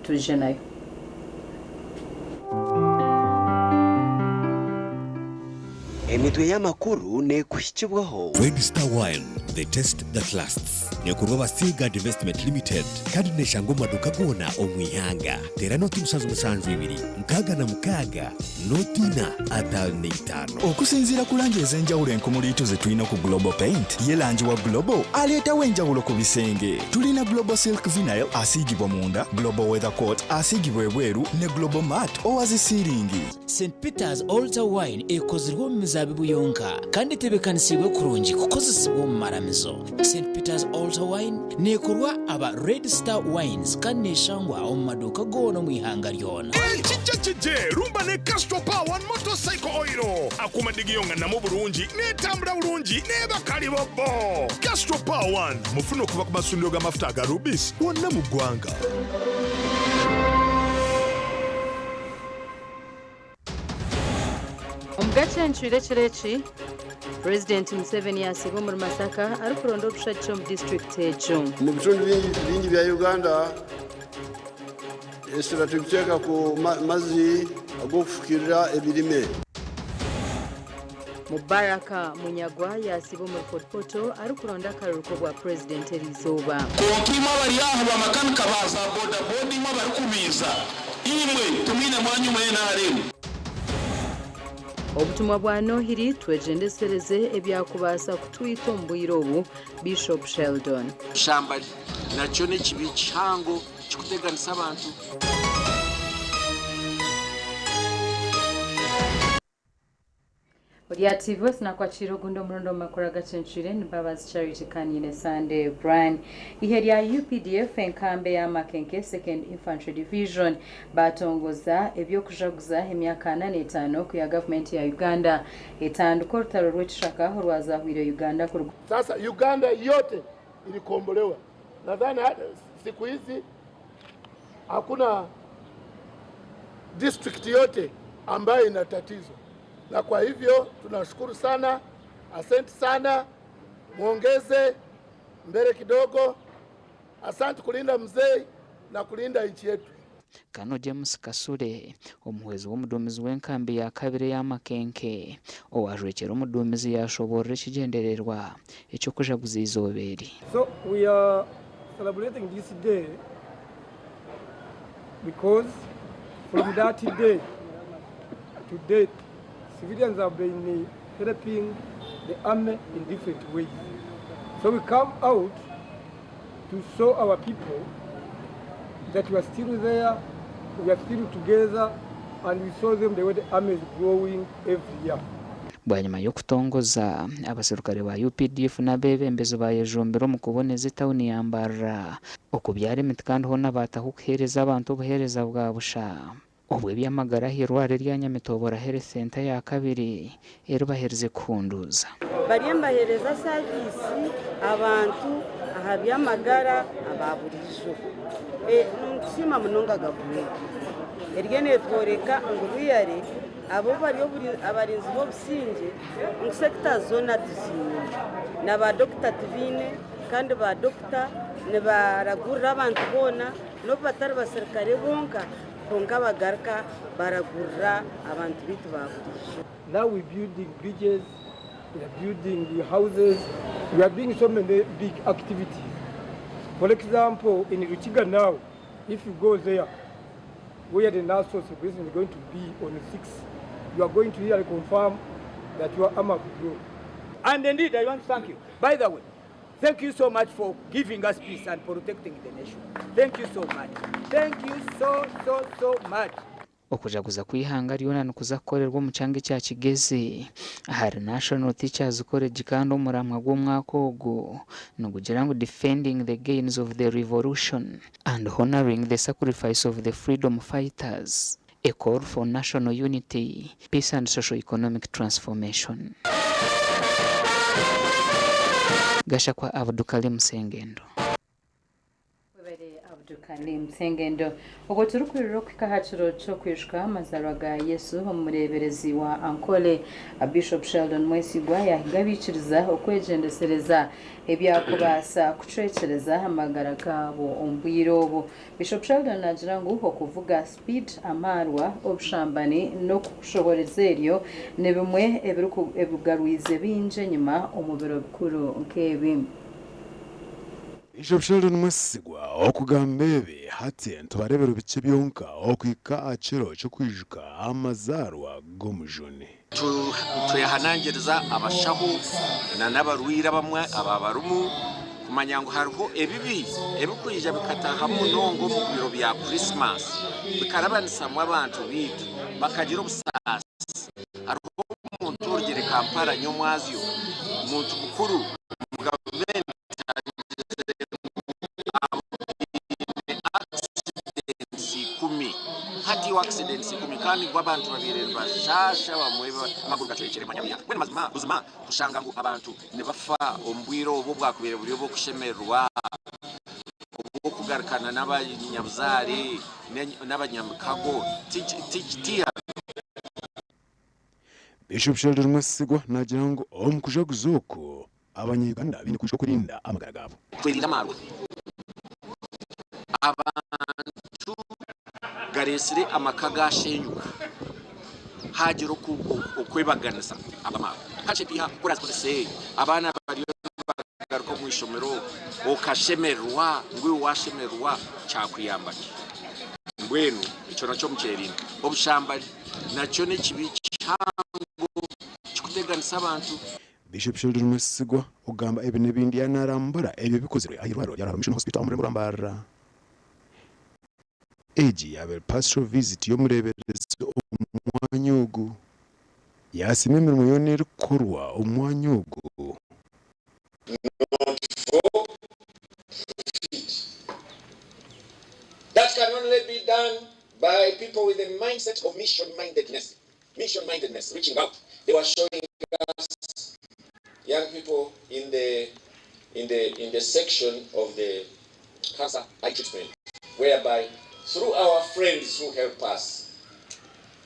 tuje nayo. Emitwe y'amakuru ne kuhikibwaho. Red Star Wine, the taste that lasts. Nekurwa Basiga Investment Limited. Kandi neshango maduka gona omwihanga. Tera noti musanzu ibiri. Mkaga na mkaga. Notina atane 5. Okusinzira ku langi ez'enjawulo enkumulito ze tulina ku Global Paint. Ye langi wa Global aleetawo enjawulo ku bisenge. Tulina Global Silk Vinyl asiigibwa munda, Global Weather Coat asiigibwa ebweru ne Global Matte owazisiringi. St. Peter's Altar Wine ekozerwa mu mizabibu yonka kandi tebekanisibwe kurungi kukozesebwa mu maramizo. St. Peter's Altar Wine nekorwa aba Red Star Wines kandi neshangwa mu maduka gona mu ihanga lyona. Chiche rumba ne Castro Power motorcycle oil akumadigiyonga na mu Burungi netambula bulungi ne bakali bobo. Castro Power mufuno kuva ku masundiro ga mafuta ga Rubis wonna mu gwanga. Agacencwire President Museveni yasiba mu Masaka ari kuronda obushakisho mu district ejo. Mu bitundu bingi bya Uganda esera tukuteeka ku mazzi ag'okufukirira ebirime. Mubaraka Munyagwa yasiba mu Poto ari kuronda akaruhuko bwa President Elizoba. Kokima bali aho bamakanika baza boda bodi mwa bari kubiza imwe tumine mwanyu mwenaremu. Obutumwa bwa Nohiri twegendesereze ebyakubasa kutwita ombuyiro obu Bishop Sheldon. Shambali nakyo nekibi kihango kikuteganisa abantu. Olyativo sinakwachiro gundo murondo makora Agacencwire Mbabazi Charity Kanyine Sunday Brian iherya UPDF enkambe ya Makenke 2nd Infantry Division batongoza ebyo kujaguza emyaka 85 ku ya government ya Uganda etanduko rutaro rw'ekishaka rwazahwire Uganda ku sasa Uganda yote ilikombolewa. Nadhani siku hizi hakuna district yote ambayo ina tatizo. Na kwa hivyo tunashukuru sana, asante sana, muongeze mbele kidogo. Asante kulinda mzee na kulinda nchi yetu. Kano James Kasule omuhwezi w'omudumizi w'enkambi ya kabiri ya Makenke owajwekera omudumizi yashoborera ekigendererwa ekyokujaguza izoberi. So we are celebrating this day because from that day to date civilians have been helping the army in different ways. So we come out to show our people that we are still there, we are still together, and we show them the way the army is growing every year. Bwanyuma yo kutongoza abasirukare ba UPDF n'abebembezo bayejombero mu kuboneza tawuni yambara okubyara imitkandi hona batahukereza abantu obuhereza bwa busha. Obwe byamagara hirware rya Nyamitobora Health Center ya kabiri erubahereze kuhunduza. Baryembahereza service abantu aha byamagara ababurijo. Nshima munonga gavuye. Ergene tworeka nguruyare abo bari abarinzi bo businge mu sector zona dizinyo. Na ba doctor tubine kandi ba doctor ne baragurira abantu bona no batari basirikare bonka. Now we're building bridges, we are building houses, we are doing so many big activities. For example, in Ruchiga now, if you go there, where the national celebration is going to be on the 6th, you are going to hear confirm that your armor will grow. And indeed, I want to thank you. By the way, thank you so much for giving us peace and protecting the nation. Thank you so much. Thank you so much. Okujaguza kwihanga lyona nukuzakorerwa mu cyange cya Kigezi hari National Teachers College kandi umuramwa gw'umwaka ogwo nukugira ngo defending the gains of the revolution and honoring the sacrifice of the freedom fighters, a call for national unity, peace and socio-economic transformation. Gasha kwa Abdukalim Sengendo. Abdukali Msengendo ubwo turukuriro kwikahaciro cyo kwishwa amazarwa ga Yesu umureberezi wa Ankole Bishop Sheldon Mwesigwa yahigabikiriza okwejendesereza ebyakubasa kucecereza amagara gabo ombwirobo. Bishop Sheldon agira ngo kuvuga speed amarwa obushambani no kushoborezeryo ne bimwe ebugaruize binje nyuma omubiro bikuru nkebi. Bishop Sheldon Mwesigwa okugambebe hati ntubarebera bice byonka okwika aciro cyo kwijuka amazarwa gomujone tuyahanangiriza abashaho na n'abarwira bamwe ababarumu kumanya ngo hariho ebibi ebikwija bikataha munongo mu biro bya Christmas bikarabanisa mu abantu bitu bakagira obusasi hariho umuntu urugere Kampala nyomwazyo umuntu mukuru mu government accidents kumikani kwabantu babiri bashasha bamweba maguruka cecere manyamya kwene mazima kuzima kushanga ngo abantu ne bafa ombwiro obo bwakubere buri obo kushemerwa obo kugarukana n'abanyabuzari n'abanyamkago tiya. Bishop Sheldon Mwesigwa nagira ngo omukujaguzuko abanyuganda bindi kushoko kurinda amagara gabo kwirinda marwa abantu garesire amakaga shenyuka hagiro okwebaganisa abamara kache piha kurazose abana bari garuko mu ishomero okashemerwa ngwi washemerwa cyakwiyambaki ngwenu ico naco mukerina obushamba naco ne kibi cyango kikuteganisa abantu. Bishop Sheldon Mwesigwa ugamba ebine bindi yanarambura ebyo bikozerwe ayirwaro yara mission hospital muri Murambara eji yabe pastoral visit yo murebereze omwanyugu yasime mirimo yone rikorwa omwanyugu that can only be done by people with a mindset of mission mindedness, reaching out. They were showing us young people in the section of the cancer eye treatment, whereby through our friends who help us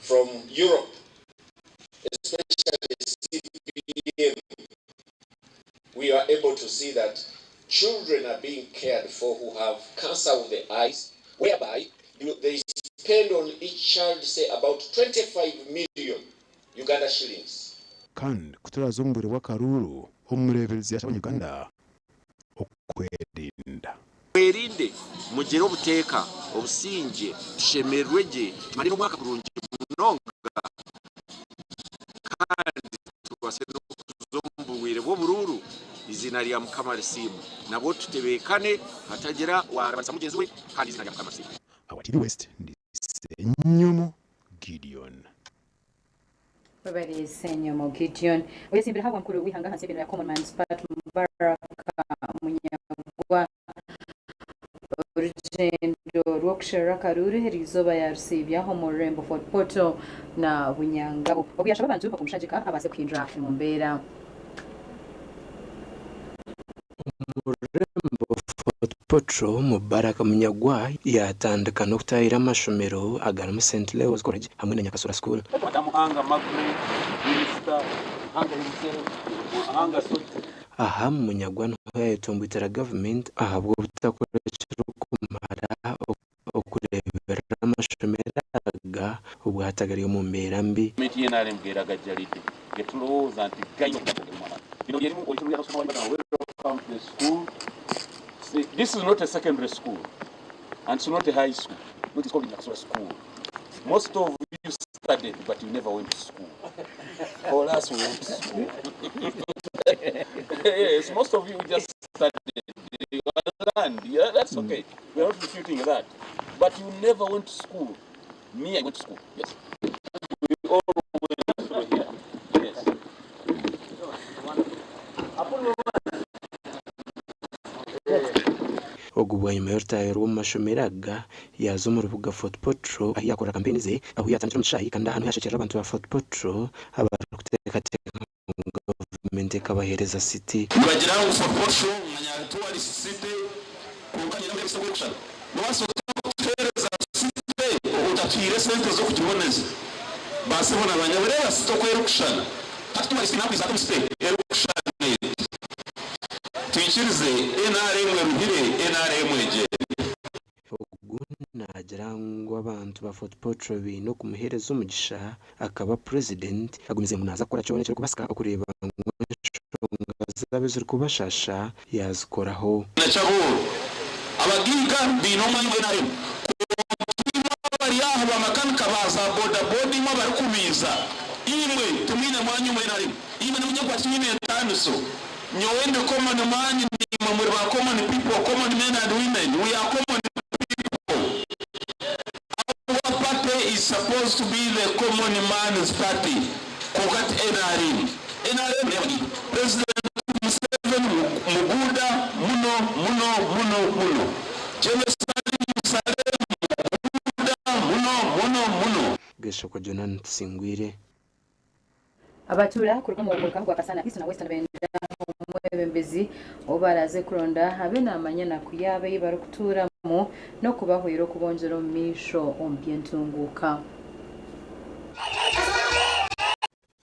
from Europe, especially CPM, we are able to see that children are being cared for who have cancer of the eyes, whereby they spend on each child, say, about 25 million Uganda shillings. Kandi kuturaza omumbere w'akaruru omureberezi y'abanyuganda okwerinda werinde mugire obuteka obusinge tushemerweje tumari omwaka kurungi munonga kandi twase n'okuzombuwire bw'obururu izina lya Mukama lisimu nabo tutebekane hatagira warabanisa mugenzi we kandi izina lya Mukama lisimu. Awatiri West ndi Senyomo Gideon. Babari Senyomo Gideon oyesimbira habwa mkuru wihanga hansi y'ibintu ya Common Man's Part Mubaraka Munyagwa urugendo rwokushera karuru herizoba yarusibya ho mu Rembo Fort Portal na Bunyangabo obuyasha abantu bakumushagika abase kwinjira mu mbera Rembo Fort Portal Mubaraka Munyagwa yatandika no kutayira amashomero agana mu St. Leo's College hamwe na Nyakasura School. Madamu Anga Magre Minister Anga himself Anga Soti aha Munyagwa no yatumbitira government ahabwo butakorekera kumara okurebera amashomeraga ubwo hatagariyo mu mbera mbi miti yenale mberaga jaride getuloza anti gayo yerimu oyiruya kusoma bana welcome to the school. See, this is not a secondary school and it's not a high school, not it's called Nyakasura School. Most of you studied but you never went to school. All us we went to school. Yes, most of you just studied. You learned. Yeah, that's okay. We are not refuting that. But you never went to school. Me, I went to school. Yes. We all went through here. Yes. ogubwa nyuma y'urutayiro w'amashomeraga yazo mu rubuga Fort Portal aho yakora campaign ze aho yatangira umushayi kandi ahantu yashakira abantu ba Fort Portal abaruteka government kabahereza city bagira ngo Fort Portal nganya tourist city kunganya n'ibyo bisabwe gushaka niwasohoka kutuhereza site utatwire sente zo kutuboneza basi bona abanyaburera sitokwera kushana tatuma isina kwiza tumusite ero kushana tuyikirize NRM ruhire NRM eje nagira ngo abantu ba football bino kumuhereza umugisha akaba president agumize munaza akora cyo cyo kubasika kureba zabe ziri kubashasha yazikoraho nacabo abagiga bino manywe nayo bari aho bamakanika baza boda bodi mwa bari kubiza imwe tumine mwanyu mwe nayo imwe n'umunye kwa kimwe tanuso nyowende common man ni mamuri ba common people common men and women we are common is supposed to be the common man's party. Kukat NRM. NRM President Museveni Muguda muno. Jenoside Muguda muno. Gesho kwa Jonan Singwire. Abatura kuruka mu buvuka kwa Kasana East na Western Benda Mbabazi obaraze kuronda habe namanya nakuyabe barukutura no kubahwiro kubonjero misho ombyentunguka.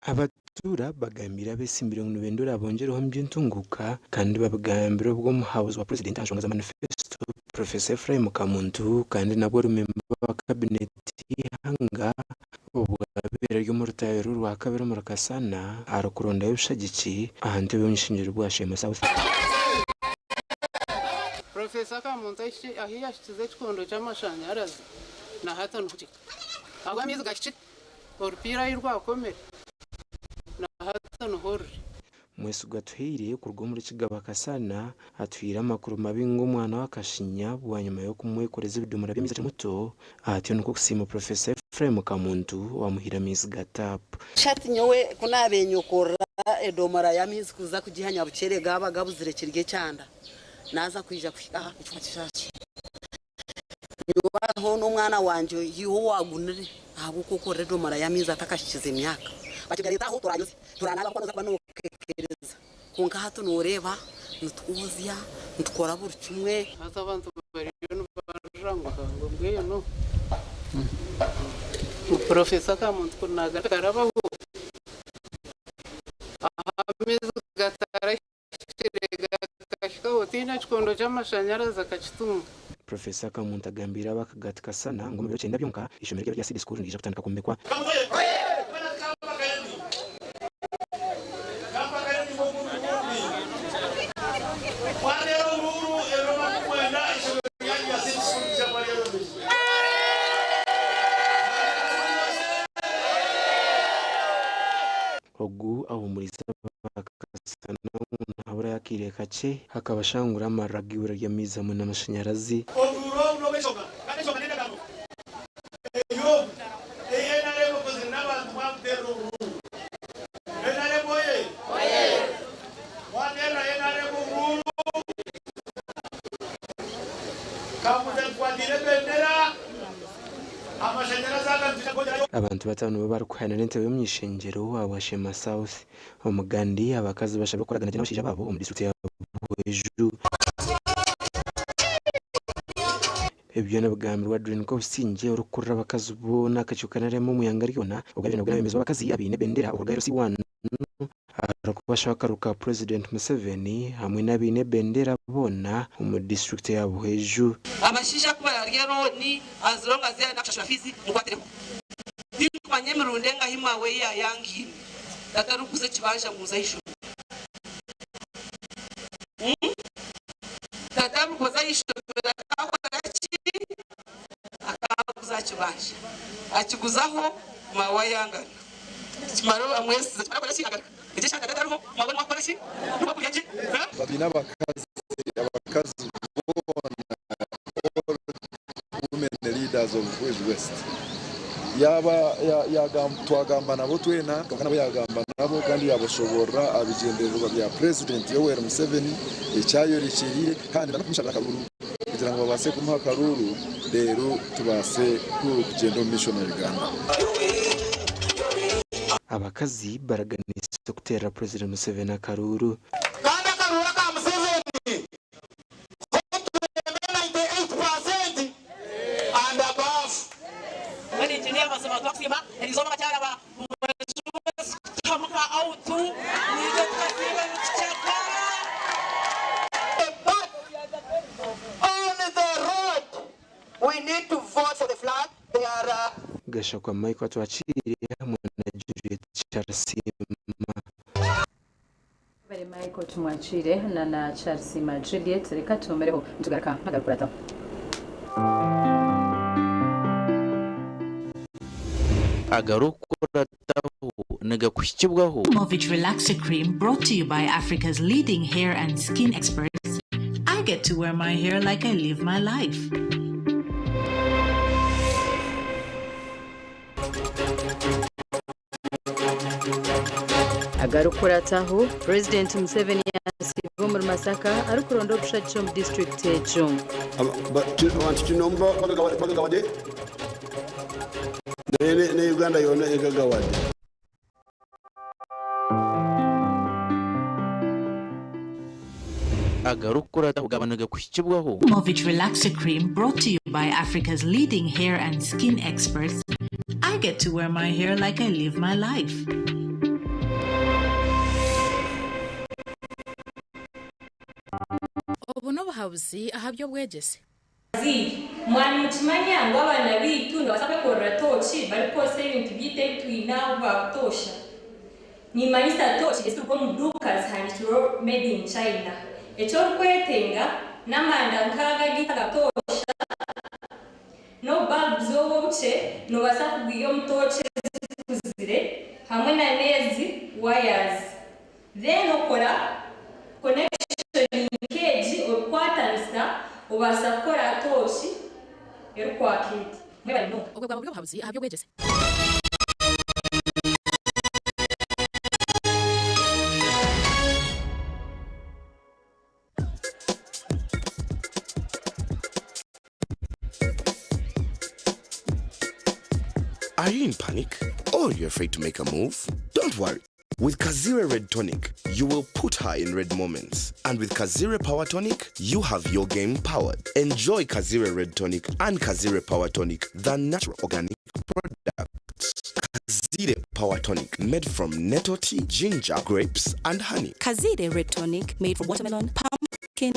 Abatura bagambira bese 70 abonjero ombyentunguka kandi babagambira ubwo mu house wa president ashongaza manifesto Professor Ephraim Kamuntu kandi nabwo rumemba wa cabinet hanga ubwabera ryo mu rutayero rwa kabiri mu Kasana arakuronda y'ushagiki ahante b'umshingiro bwashema South. Professor Kamuntu ahiyashize chikondo cy'amashanyarazi na hato nkuti agwamize gashi orupira y'urwakomera na hato nhori mwese ugatuhiriye kurwo muri kigaba Kasana atwira makuru mabingo umwana wakashinya bwanyuma yo kumwekoreza ibidumura by'imize muto ahatiyo nuko kusima Professor Ephraim Kamuntu wamuhira mizi gatap shati nyowe kunabenyokora edomara yamizi kuza kugihanya bucere gaba gabuzire kirye cyanda naza kwija kwika icyuma cyashye yubaho n'umwana wanje yiho wagunire abo koko redo mara yamiza atakashize imyaka bakigarita aho turanyuze turanaba kwanoza kwanokekereza kunga hato noreba nutwuzya ntukora buri kimwe hata abantu bari no barangwa ngo mbweyo no Professor Kamuntu kunaga karabaho ameze gatara kashikawotina chikondo cy'amashanyarazi akakitunga. Professor Kamuntu agambira bakagati Kasana ngo mu 9 byonka ishomero rya City School ndije kutandika kumekwa ogu ahumuriza Kasana ntabura yakiriye kace hakabashangura amaragibura ya miza mu namashanyarazi abantu batanu barukwana n'entebe y'umyishengero abashema South umugandi abakazi bashabe koragana n'abashija babo mu district ya Bweju ebyo nabagambirwa Dream ko sinje urukurra abakazi ubona akacyukanaremo muyangariona ubwo nabwo bemezo abakazi abine bendera urugero si one arukubashaka ruka President Museveni hamwe nabine bendera bona mu district ya Bweju abashisha kuba rero ni as long as they are not fizi mukwatire nimanye mirundenga himawe ya yangi datarukuze kibasha muza isho datarukuza isho akakuza kibasha akiguzaho mawa yangana kimaro amwese twakora kingana igishaka dataruho mabona wakora ki nubakuyaje babina abakazi women leaders of West twagamba nabo twena nabo yagamba nabo kandi yaboshobora abigendererwa bya President Yoweri Museveni icyayo rikiriye kandi banakumishaka karuru kugira ngo babase kumuha karuru rero tubase kugenda mu mission ya Uganda. Abakazi baraganisa gutera President Museveni akaruru kandi akaruru ka Museveni 98% engineer basema twakusima elizoma bakyala ba tamuka autu nizo tukasiba nukichaka on the road we need to vote for the flag. They are Gashakwa Mike twachiriye hamwe na Juliet Charles bari Michael tumwachire na Charles Juliet reka tumereho tugaruka mpagakurata Movich Relaxer Cream brought to you by Africa's leading hair and skin experts. I get to wear my hair like I live my life. agarukurataho President Museveni yasibo muri Masaka arukurondo bushacho mu district ejo abantu tunomba bagawade ne Uganda yona egagawade Movich Relaxer Cream brought to you by Africa's leading hair and skin experts. I get to wear my hair like I live my life. Obuno bahabuzi ahabyo bwegese mwani mukimanya ngo abana bitu ndabasaba korora tochi bari kose ibintu byite twina batosha ni manisa tochi estuko muduka zhandikiro made in China echo kwetenga namanda nkaga gitaga tosha no bulbs zo buce no basa kugiyo mutoche kuzire hamwe na nezi wires then okora connection keji okwatanisa ubasa kora toshi erukwakiti mwebali no ubwo bwa bahabuzi ahabyo bwegese Are you in panic or you're afraid to make a move? Don't worry. With Kazire Red Tonic, you will put her in red moments. And with Kazire Power Tonic, you have your game powered. Enjoy Kazire Red Tonic and Kazire Power Tonic, the natural organic products. Kazire Power Tonic, made from nettle tea, ginger, grapes, and honey. Kazire Red Tonic, made from watermelon, pumpkin,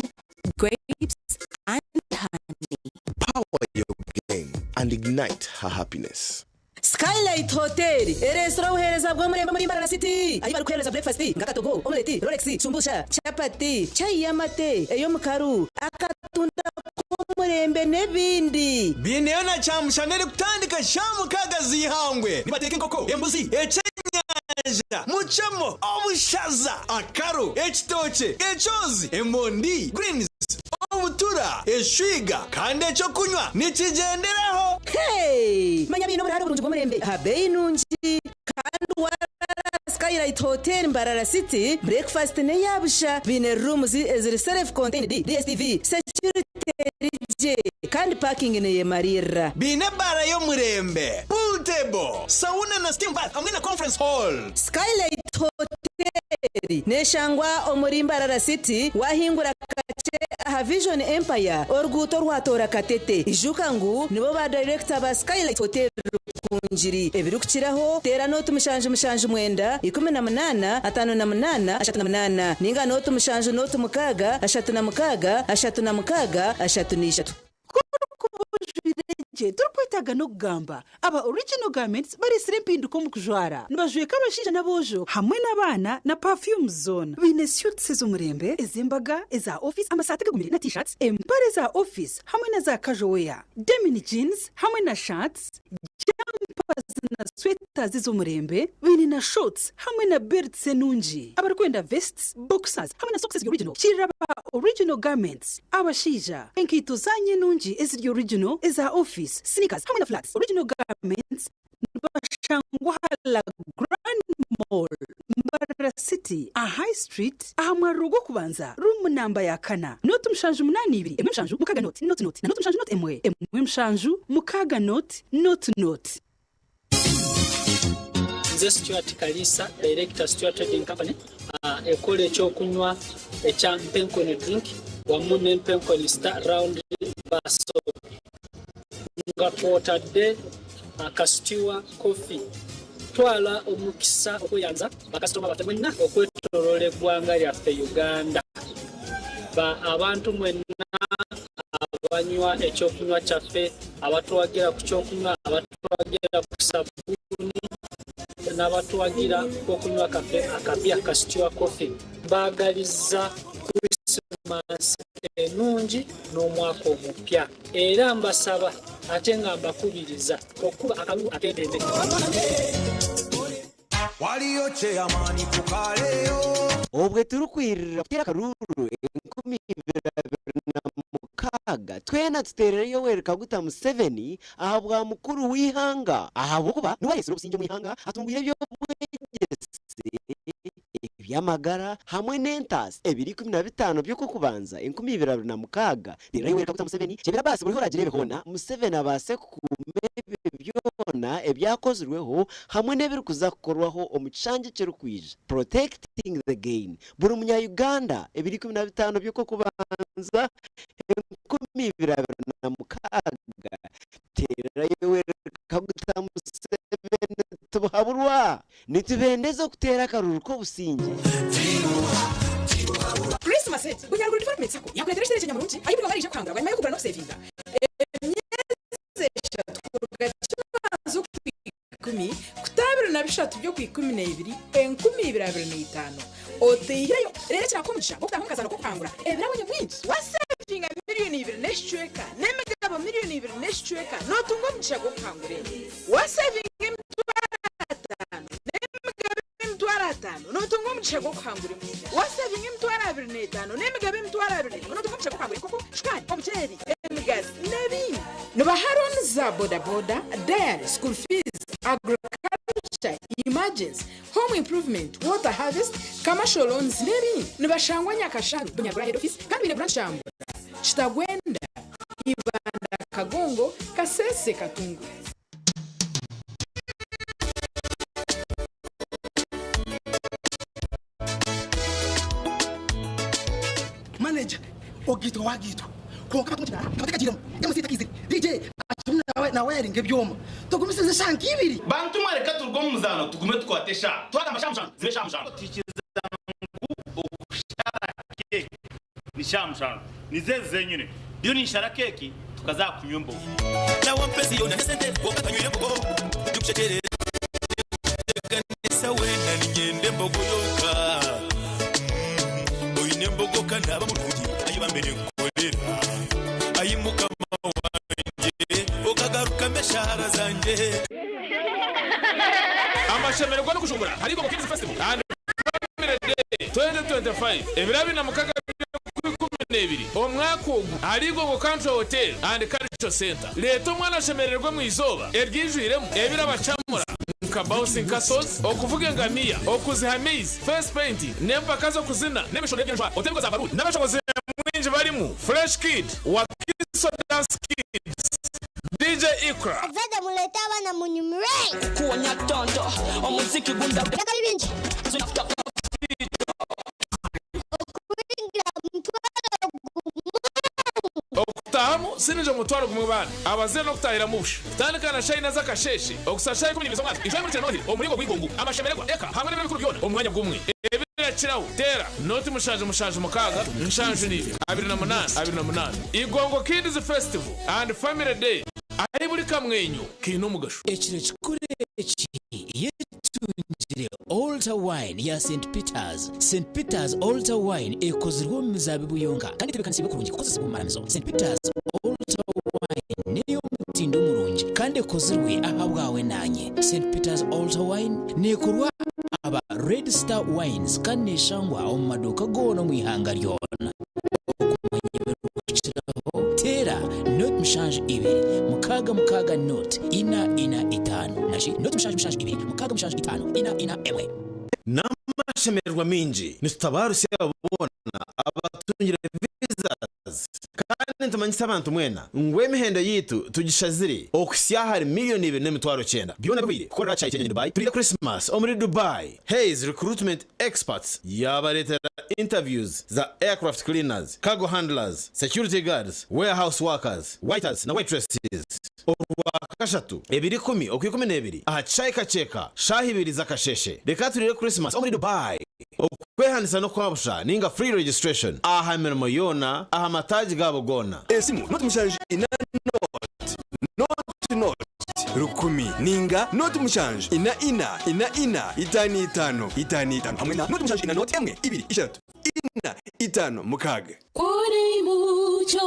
grapes, and honey. Power your game and ignite her happiness. Skylight Hotel, restaurant uhereza bwo muri Mbarara City. Ayi bari kuhereza breakfast, ngakatogo, omelette, Rolex, sumbusha, chapati, chai yamate, eyo mukaru, akatunda kumurembe nebindi. Bineyo na chamushanere kutandika shamu kaga zihangwe. Nibateke nkoko, embuzi, echenyanja, muchamo, obushaza, akaru, ekitoche, echozi, emondi, greens, obutura, eshwiga, kandi echo kunywa nikigenderaho. Hey, manya bino buraro burungi bw'umurembe. Habei nungi kandi wara Skylight Hotel Mbarara City. Breakfast ne yabusha bine rooms eziri self contained DSTV security rije kandi parking ne yemarira. Bine bara yo murembe. Pool table, sauna na steam bath hamwe na conference hall. Skylight Hotel neshangwa omuri Mbarara City wahingura kace ha Vision Empire orguto rwatora katete ijuka ngu nibo ba director ba Skylight Hotel kunjiri ebirukiraho tera note mushanje mwenda 18 58 38 ninga note mushanje note mukaga 36 je turkwetaga no kugamba aba original garments bari sirempinduko mu kujwara nibajwe kabashije nabojo hamwe n'abana na perfume zone bine suits z'umurembe ezembaga eza office amasate gumire na t-shirts empare za office hamwe na za casual wear denim jeans hamwe na shirts jumpers na sweaters z'umurembe bine na shorts hamwe na belts enungi abarikwenda vests boxers hamwe na socks original chiraba original garments abashija enkito zanye nungi eziri original eza office sneakers hamwe na flats original garments bashangwa la Grand Mall Mbarara City a High Street ahamarugo kubanza room namba ya kana note mshanju 82 emwe mshanju mukaga note na note mshanju note emwe mshanju mukaga note Nze Stuart Kalisa, Director Stuart Trading Company, ekole ekyokunywa ekya Mpenkoni drink wamu ne Mpenkoni Star Round Baso nga twotadde akasitiwa coffee twala omukisa okuyanza bakasitoma batemwenna okwetoloola eggwanga lyaffe Uganda abantu mwenna abanywa ekyokunywa kyaffe abatwagira ku kyokunywa abatwagira ku sabbuuni n'abatwagira okunywa kaffe akapya kasitiwa coffee baagaliza Christmas enungi n'omwaka omupya era mbasaba ate nga mbakubiriza okuba akalulu ak'endembe waliyo kyeyamaani kukaleyo obwe turukwirira kutera karuru 2026 twena tuterereyo wereka guta Museveni aha bwa mukuru w'ihanga aha kuba niwe yesero businge mu ihanga atungwire byo byamagara hamwe n'entasi 2015 byo kukubanza 2026 rero wereka guta Museveni cyebera basi buri hora girebe hona Museveni abase kumebe byona ebyakozweho hamwe n'ebiri kuzakorwaho omucanje cy'erukwije protecting the gain buri munya Uganda 2015 byo kukubanza 2026 tera wereka guta Museveni tubaburwa nitubendeza kutera karuru ko businge Christmas bunyaruguru department sako yakweteresheje nyamuruki ayibuka barisha kwanga banyuma yo kugura no savinga emyezesha tugacanzo kwikumi kutabira na bishatu byo kwikumi na 2 2025 oteyeyo rero kirakomusha gutankazana ko kwangura ebirabonye mwinshi wasavinga miliyoni 2 neshweka nemegabo miliyoni 2 neshweka notungo mchago kwangure wasavinga notungo mchego kwangure wasavinga mtwara 25 nemigabe mtwara 20 notungo mchego kwangure koko shwani objeri emigazi nebi nobaharon za boda boda dairy school fees agriculture emergency home improvement water harvest commercial loans nebi nobashangwa nyakashanga bunyagura head office kandi ne branch chambo chitagwenda ibanda kagongo kasese katungu manager ogito wagito konka batumukira abateka giramo yamusita kiziri DJ atumna na wiring ebyoma tugumisize shanki ibiri bantu mareka turgo muzano tugume twatesha twaga amashamshano zibe shamshano tikiza okushara keke ni shamshano nizeze nyine byo ni shara keke tukazakunywa mbo na wampesi yona nesente wakanywe mbo dukushekere kanisa wena ninyende mbogo yoka oyine kandi abamurugi ayibambere nkolera ayimuka mawanje okagaruka meshara zanje amashemererwa no kushungura ariko mu Kids Festival and 2025 ebirabi na mukaga 12 omwaka ogu arigo go Country Hotel and Culture Center leto mwana shemererwa mu izoba eryijwiremo ebirabacamura bouncing castles okuvuga ngamiya okuzihamizi face painting nempaka zo kuzina n'emishoro y'eby'enjwa otemgo za barudi n'abashobozi mwinji barimu Fresh Kid Wakiso Dance Kids DJ Ikra Azada muleta abana mu nyumire kuonya tondo omuziki gunda yakari binji okutahamu sinije mutwaro gumwe bana abaze no kutahira mushi tandikana shayina zakasheshe okusashaye kubinyiriza mwana ijwe muri cyanohiri omuringo gw'igungu amashemererwa eka hamwe n'ibikuru byone omwanya bw'umwe ebirachirawo tera noti mushaje mukaga nshanju nibi 28 igongo Kids Festival and Family Day ari buri kamwenyo kino mugasho ekire kikureki yetunjire Altar Wine ya St Peter's Altar Wine ekozirwa mu mizabibu yonka kandi tebekanisibe kurungi kukozesa mu maramizo St Peter's Altar Wine niyo mutindo murungi kandi ekozirwe ahabwawe nanye St Peter's Altar Wine nekorwa aba Red Star Wines kandi neshangwa mu maduka gono mu ihanga ryona tera not mshanj ibiri mukaga not ina itano nashi not mshanj ibiri mukaga mshanj itano ina emwe n'amashemererwa minji nitutabarusi ababona abatungira visas kandi ntamanyisa abantu mwena ngwe emihendo yitu tugishazire okusya hari miliyoni 2.9 byona bibiri kukorera cyayi cyenye Dubai turi Christmas omuri Dubai Hayes recruitment experts yabaretera interviews za aircraft cleaners cargo handlers security guards warehouse workers waiters na waitresses akashatu 210 okwikumi n'ebiri aha chai kacheka shahi ibiri zakasheshe reka turire Christmas muri Dubai okwehanisa no kwabusha ninga free registration aha mirimo yona aha mataji gabo gona esimu not mushanje ina not rukumi ninga not mushanje ina itani hamwe na not mushanje ina not emwe 2 3 5 mukaga kuri mucho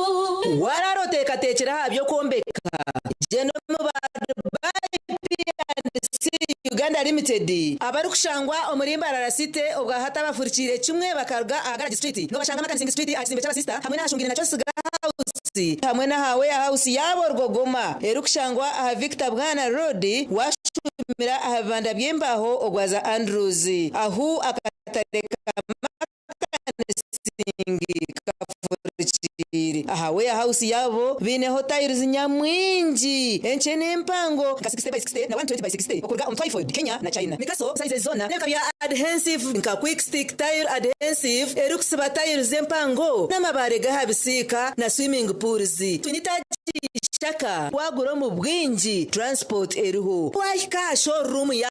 wararoteka tekera habyo kombeka jeno Uganda Limited abari kushangwa umurimba rarasite ubwa hata bafurikire kimwe bakarga agara street no bashanga makanising street asimbe cyaba sister hamwe nashungire na cyose house hamwe na hawe house yabo rwogoma eri kushangwa aha Victor Bwana Road washumira aha banda byembaho ogwaza Andrews ahu akatareka aha we house yabo bine hotels nyamwingi enchene mpango ka 60 by 60 na 120 by 60 okurga on typhoid Kenya na China mikaso size zona neka bya adhesive nka quick stick tile adhesive erukusiba tiles mpango na mabare gahabisika na swimming pools tunitaji shaka waguro mu bwingi transport eriho wahika showroom ya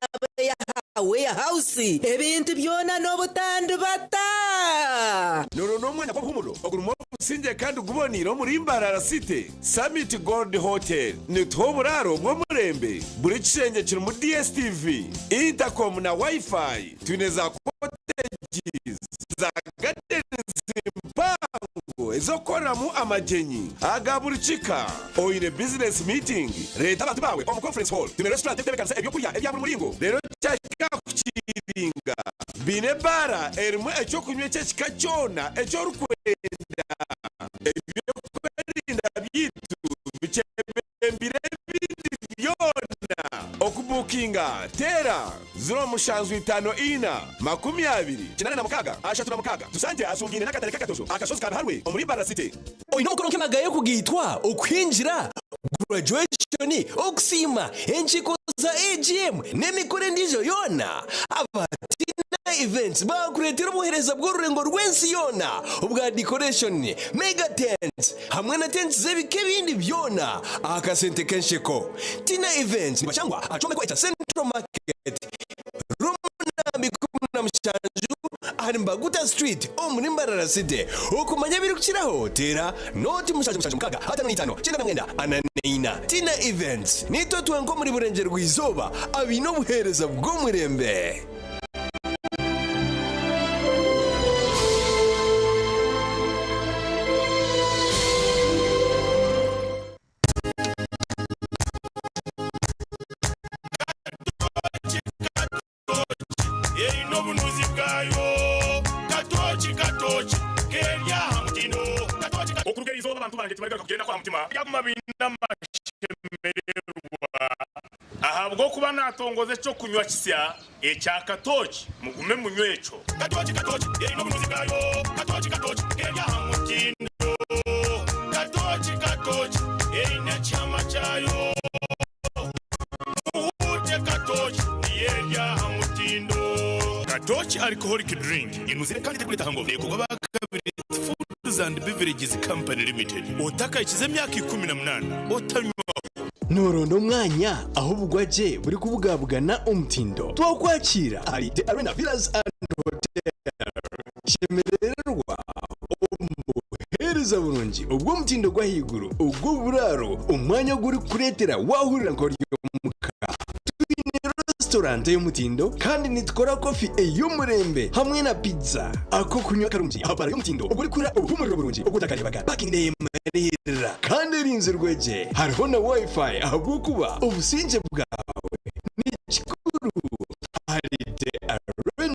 warehouse ebintu byona no butandu bata no mwenda kwa humuro ogurimo sinje kandi guboniro muri Mbarara City Summit Gold Hotel ni toburaro mwo murembe buri kishenge kiri mu DSTV intercom na wifi tuneza cottages za garden zimpango ezokora mu amagenyi agaburicika oine business meeting leta abantu bawe on conference hall tune restaurant tebekanse ebyo kurya ebya muri muringo rero cyashika kukiringa bine bara erimwe echo kunywe cyashika cyona echo rukwenda ebyo kwerinda byitu bichembire byona okubukinga tera 0 mushanzu 5 ina 20 kinana na mukaga ashatu na mukaga tusanje asungine nakatale kakatozo akashozi kana harwe muri Mbarara City oyino koronke magaye kugitwa okwinjira graduation okusima enchiko za AGM nemikore ndijo yona abatina events bakuretera umuhereza bw'ururengo rwensi yona ubwa decoration mega tents hamwe na tents zebike bindi byona akasente kensheko tina events nibashangwa acome kwa Central Market room na mshanju Harimbaguta Street muri Mbarara City ukumanya biri kukiraho tera noti mushaje mukaga 55 9 ananeina tina events nito twengo muri burengero rw'izoba abino buhereza bwo murembe Okurugerizo abantu banje tubareka kugenda kwa mutima yaguma binama shemererwa ahabwo kuba natongoze cyo kunywa kisya echa katoki mugume munywecho katoki yeri no munuzi bwayo katoki kenya hamutindo katoki yeri na chama chayo uje katoki yeri ya hamutindo katoki alcoholic drink inuzire kandi tekuleta hangover kuba bakabiri and Beverages Company Limited otaka ikize myaka 18 otanywa norondo mwanya aho bugwaje buri kubugabugana umutindo twakwakira ari The Arena Villas and Hotel shemererwa umuhereza burungi ubwo mutindo gwa higuru ubwo buraro umwanya guri kuretera wahurira ngo restaurant y'umutindo kandi nitwara coffee y'umurembe hamwe na pizza ako kunywa karungi abara y'umutindo ubwo kura ubumuriro burungi ubutakareba parking name rira kandi rinze rweje hariho na wifi ahubwo kuba ubusinje bwawe ni chikuru hari The Arena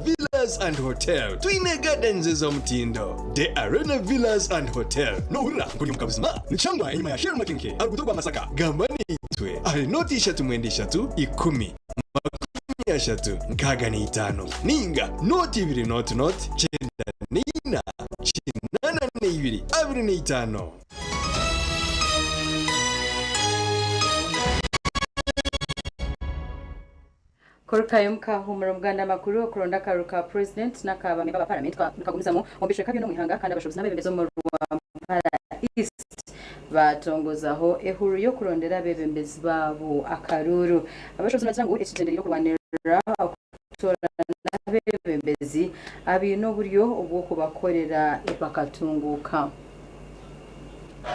Villas and Hotel twine gardens z'umutindo The Arena Villas and Hotel no hura nguri mukabuzima nicangwa inyuma ya Shell Makinke arugutogwa Masaka gambani twe ari noti 3 mwende 3 10 eshatu nkaga ni 5 ninga noti 2 noti chenda nina chinana ni 2 abiri ni 5 Korukayo mkahumura muganda makuru okuronda karuka president nakaba baba parliament kagumiza mu ombishe kabyo no mwihanga kandi abashobozi nabe bemezo mu Rwanda East batongozaho ehuru yo kurondera abebembezi babo akaruru abashobozi nagira ngo ekitendere yo kurwanira n'abebembezi abino buryo ubwo kubakorera bakatunguka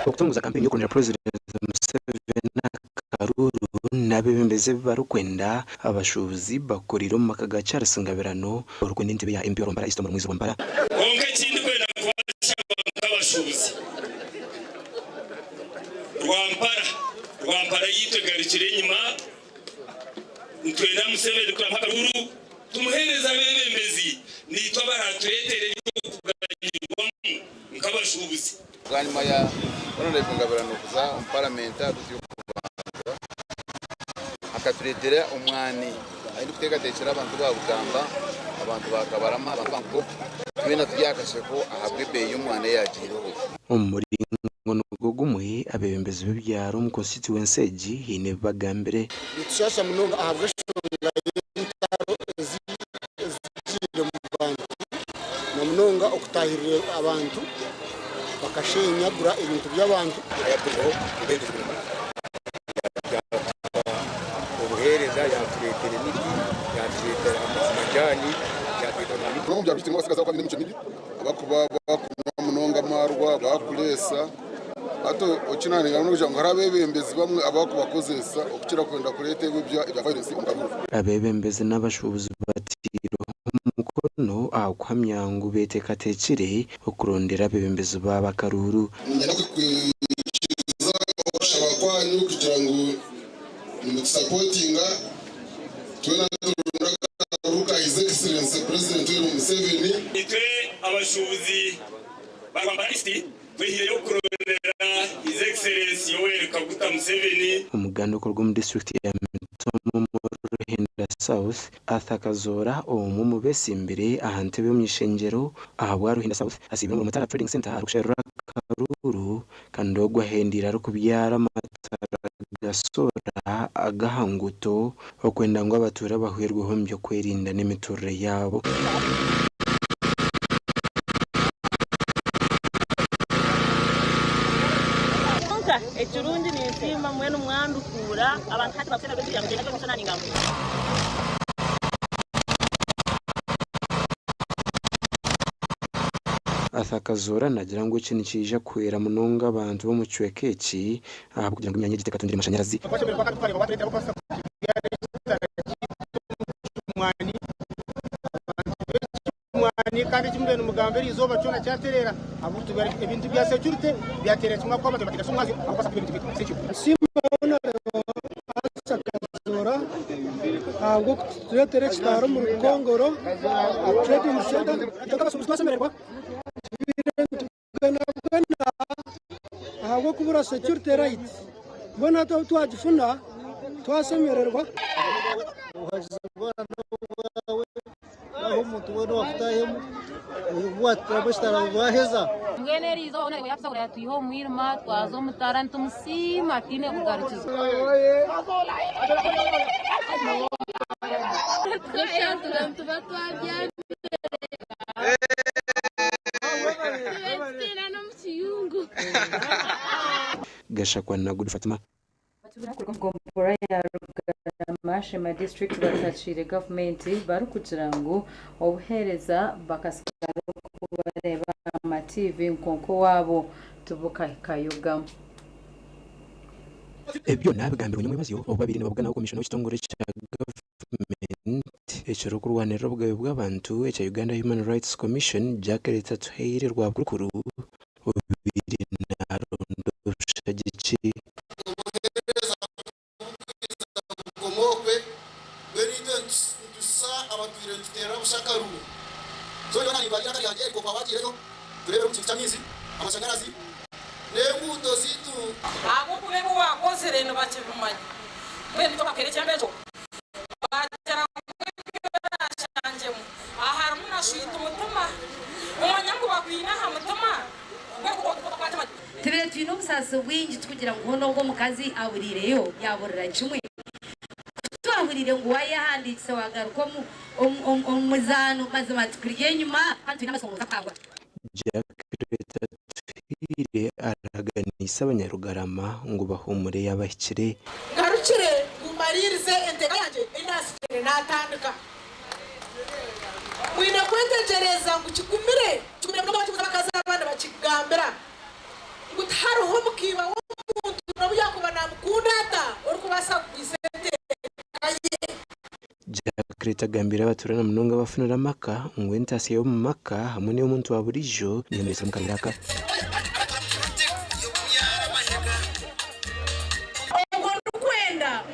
okutongoza kampeni yo kurondera president Museveni akaruru n'abebembezi barukwenda abashobozi bakorera mu maka ga Charles Ngabirano urukwenda intebe ya MP Rombara istomora mwizo Rombara onke kindi kwenda kwasha abashobozi Rwampara yitegarikire nyuma ntwenda Museveni kwa makaruru tumuhereza abebembezi nitwa baraturetere yo kuganyirwa nk'abashobozi bwanyuma ya honorable Ngabirano kuza parliamenta tuyo akaturetera umwani ari gutegatekera abantu babugamba abantu bakabarama abantu twena tuyakashe ko ahabwe be y'umwana yagireho umuringo n'ugugumuye abebembezi b'ibyaro mu constituency hine bagambere bitushasha munonga ahabwe shonga y'intaro zikire mu Rwanda munonga okutahirira abantu bakashenyagura ibintu by'abantu ayatuho ibindi ubuhereza yaturetera n'iki yaturetera amajyani yaturetera n'iki no byabishite ngo basigaza kwa n'imico mibi abakuba munonga marwa bakuresa ato okinani ngano kuja ngo harabebembezi bamwe abakubakozesa okukira kwenda kurete bibya ibya violence umukaburu abebembezi n'abashobozi batiro mukono akwamyangu betekatekire okurondera abebembezi babakaruru ngenda kwikiza oshaba kwanyu kugira ngo supportinga twena ruka his excellency president Museveni itwe abashobozi barwambaristi twihire yo kurondera his excellency Yoweri Kaguta Museveni umuganda ukorwa mu district ya Mitomo Ruhinda South athakazora omu mubesi imbere ahantebe mu ishengero ahabwa Ruhinda South asibira mu Matara Trading Center arushera karuru kandogwa hendira rukubyara Matara gasora agahanguto okwenda ngo abatura bahwerweho mbyo kwerinda n'imiturire yabo ekirundi n'ensimba mwenu mwandukura abantu hati bakusena besi yangu jenaka kusana ningamu athakazora nagira ngo ikintu kije kwera munonga abantu bo mu cwekeki ahabwo kugira ngo imyanya giteka tundire amashanyarazi kandi kimwe n'umugamberi izoba cyona cyaterera abutu ibintu bya security byateretse umwa kwa matematika sumwazi akubasa ibintu security simona asakazora ahubwo tuyatere kitaro mu Kongoro trading center tukabasubizamererwa tugana ahubwo kubura security right bona twagifuna twasemererwa umuntu wano wafutayemo watabashitara waheza mwene rizo ona yapsa kuri atuho mwirma twazo mutara ntumusima tine kugarukiza gashakwa na Good Fatima Gombora ya Mashema district batachire government baru kugira ngo obuhereza bakasikara kubareba ama TV nkonko wabo tubuka kayoga ebyo nabigambira nyuma baziyo obabiri nabagana ko commission y'ikitongore cya government ecero kurwanira ubwayo bw'abantu cya Uganda Human Rights Commission jakereta tuhire rwa gukuru obabiri na rondo shagici amashanyarazi n'embuto zitu abo kubeko wakozere no bakibumanya mwe nito bakerekera bejo batera kwashangemo ahara munashita umutuma umunyango bakwina ha mutuma tebere twino musasa wingi tukugira ngo hono ngo mukazi aburireyo yaburira kimwe twahurire ngo wayahanditse wagaruka mu umuzano maze matukuriye nyuma kandi n'amasomo zakangwa jakereta bwire araganisa abanyarugarama ngo bahumure yabakire garukire mumaririze entega yanjye inasikire natandika mwine kwentegereza ngo kikumire no bakibuza bakaza abana bakigambira ngo taruho mukiba w'umuntu no yakuba namukundata uri kubasa kwisente Jakreta gambira baturana munonga bafunira maka ngo entasi yo mu maka hamwe niyo muntu wa burijo nyembesa mukaraka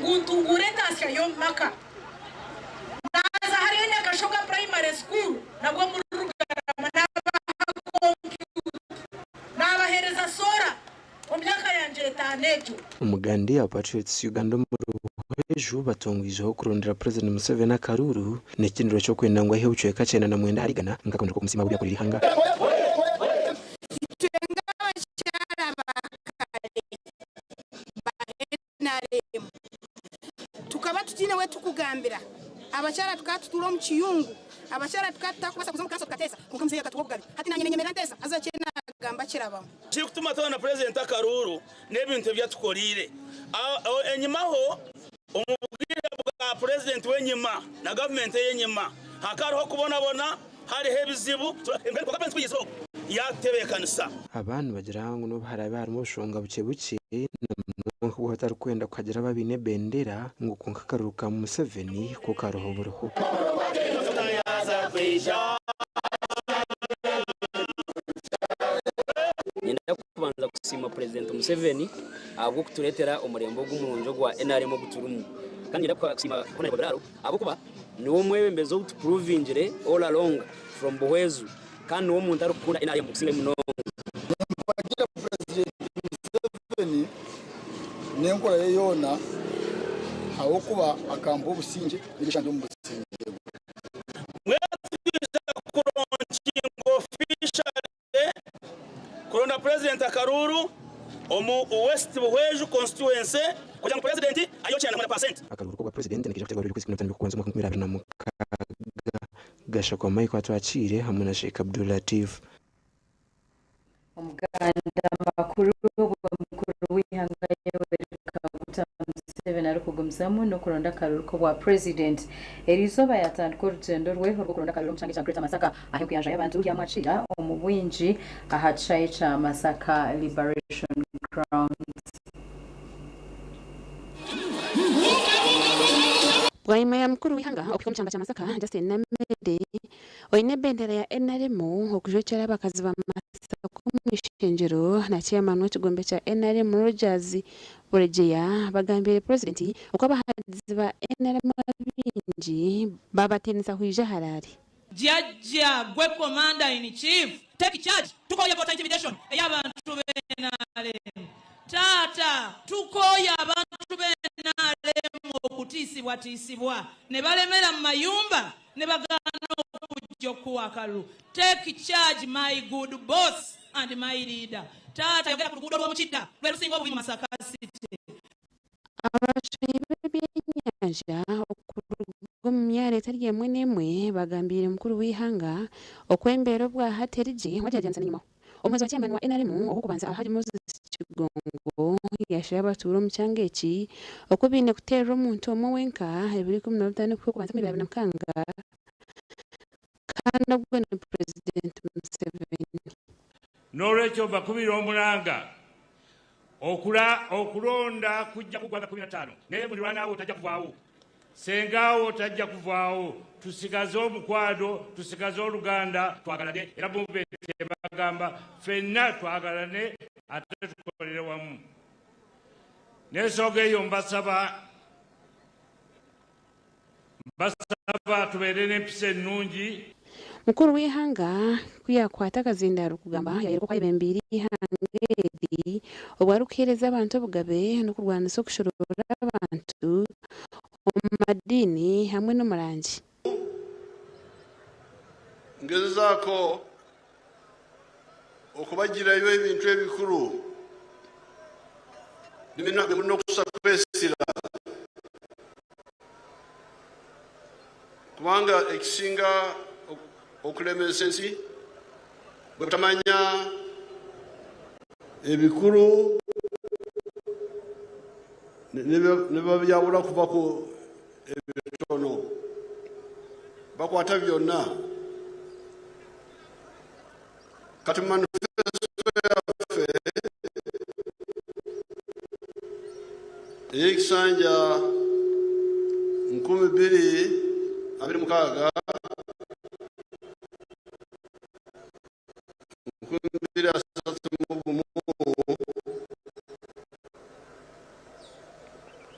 nguntungure entasi yo mu maka naza hariyo nyakashoga primary school nabwo muri rugarama n'abahereza sora mu myaka yanje etanejo umugandi wa Patriots Uganda mu ejo batongwijeho kurondera President Museveni akaruru n'ikindiro cyo kwenda ngo ahebuciye kacena na mwenda harigana ngakondera ko musima buri kuri hanga tukaba tutine we tukugambira abacyara tukatutura mu kiyungu abacyara tukatakubaza kuza mu kaso katesa mukamsiye katwobgari hati nanye nyemera ntesa azakena gamba kirabamo cyo gutuma tubona President akaruru n'ebintu byatukorire enyimaho umubwire bwa President wenyima na government yenyima hakariho kubonabona hari hebizibu imbere kwa government kwizo yatebekanisa abantu bagira ngo no harabe harimo bushonga buke buke nuko hatari kwenda kugira babine bendera ngo konka karuruka mu Museveni ko karoho buruho nenda kubanza kusima President Museveni abwo kuturetera umurembo g'umurunjo gwa NRM guturumu kandi ndakwa kusima kone babraro abo kuba ni wo mwebembezo utuprovingire all along from Buhwezu kandi wo muntu arukunda NRM kusinga muno bagira President Museveni nenkora yona aho kuba akambo businge n'ibishanje mu businge Kurona President akaruru omu West Buhweju constituency kugira ngo President ayocyana na 100% akaruru ko President nikije kutegura biri kwisi kunotana kubanza mu 2020 gasha kwa Mike atwacire hamwe na Sheikh Abdul Latif umuganda makuru w'ihanganye wereka gutanga Museveni ari kugumzamu no kuronda akaruru ko bwa President erizoba yatandika urugendo rweho rwo kuronda akaruru cyangwa Greater Masaka aho kuyanja y'abantu yamacira umubwinji ahacaye ca Masaka Liberation Ground Waima ya mkuru wihanga opiko mchanga cha Masaka Justin Namede oine bendera ya NRM okujochera bakazi ba Masaka kumwishenjero na chairman w'ikigombe cha NRM Rogers Buregeya bagambire President uko abahazi ba NRM binji babatenisa huije harari Jajja gwe commander in chief take charge tukoya vota intimidation y'abantu benarem tata tukoya abantu benarem okutisibwa ne balemera mu mayumba ne bagana okujja kuwakalu take charge my good boss and my leader tata yogera ku luguudo lw'omukidda lwe lusinga obubi mu Masaka City abashibe byenyanja gomyare etari yemwe nemwe bagambire mukuru w'ihanga okwembera bwa haterije wajajanza nyuma omwezi wa chairman wa NRM okubanza ahaji Moses Kigongo yashaya baturo mchangeki okubine kutera omuntu omwenka ebiri 15 kubanza mu 20 kana gwe President Museveni Norecho bakubira omulanga okulonda kujja kugwa 15 naye buli lwanawo tajja kuvaawo sengawo tajja kuvaawo tusigaze omukwado tusigaze oluganda twagalane era bumbeete bagamba fenna twagalane ate tukolere wamu n'ensonga eyo mbasaba tubeere n'empisa ennungi mukuru w'ihanga kuyakwata kazindaro kugamba yayiriko kwa ibembiri hangedi obwarukereza abantu obugabe no kurwanisa okushorora abantu omumadini hamwe n'omurangi ngezaako okubagirayo ebintu ebikulu nimuna okusa kwesira kubanga ekisinga okulemesa ensi bwe butamanya ebikuru niba byabula kuva ku ebitono bakwata byonna kati manifesto yaffe ey'ekisanja 2026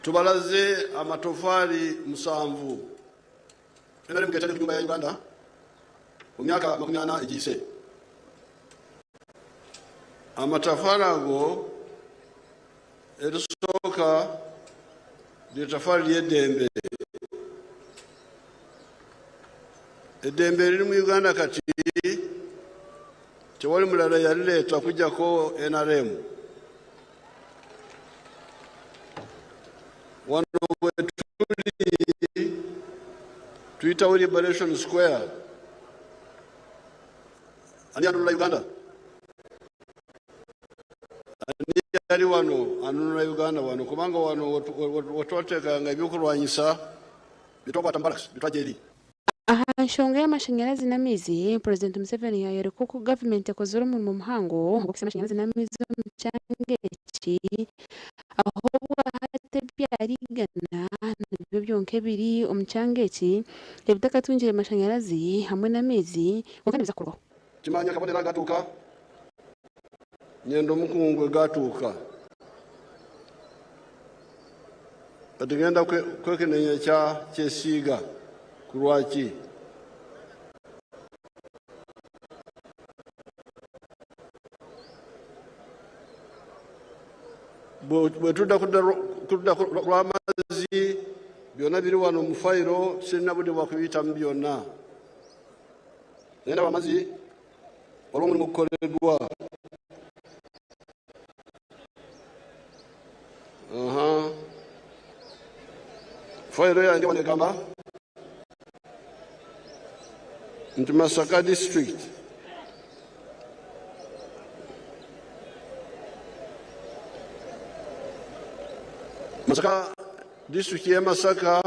tubalaze amatofali 7 enali muketali kunyumba ya Uganda mu myaka 40 egiyise. Amatafali ago erisooka ly'ettafali ly'eddembe. Eddembe eriri mu Uganda kati tewali mulala yalireeta kujjako NRM. Wano we tuli tuyitawo Liberation Square. Ani anunula Uganda? Ani yali wano anunula Uganda wano? Kubanga wano wetwateekanga ebyokulwanyisa bitwakwata mbalasi bitwajja eri. aha nshonga y'amashanyarazi n'amizi President Museveni yayereka ko government yakoze umurimo muhango wo kusema amashanyarazi n'amizi mu cyangeki aho bwahate byarigana nibyo byonke biri umucyangeki ebitakatungiye amashanyarazi hamwe n'amizi ngokane bizakorwa kimanya kabonera gatuka nyendo mukungwe gatuka atugenda kwekenenya kya kyesiga kurwaki bwetuda lw'amazzi byonna biri wano mu fayiro sirina budde bwakubiyitamu byonna naye amazzi olw'omulimu gukoleddwa fayiro yange wano egamba nti Masaka district y'e Masaka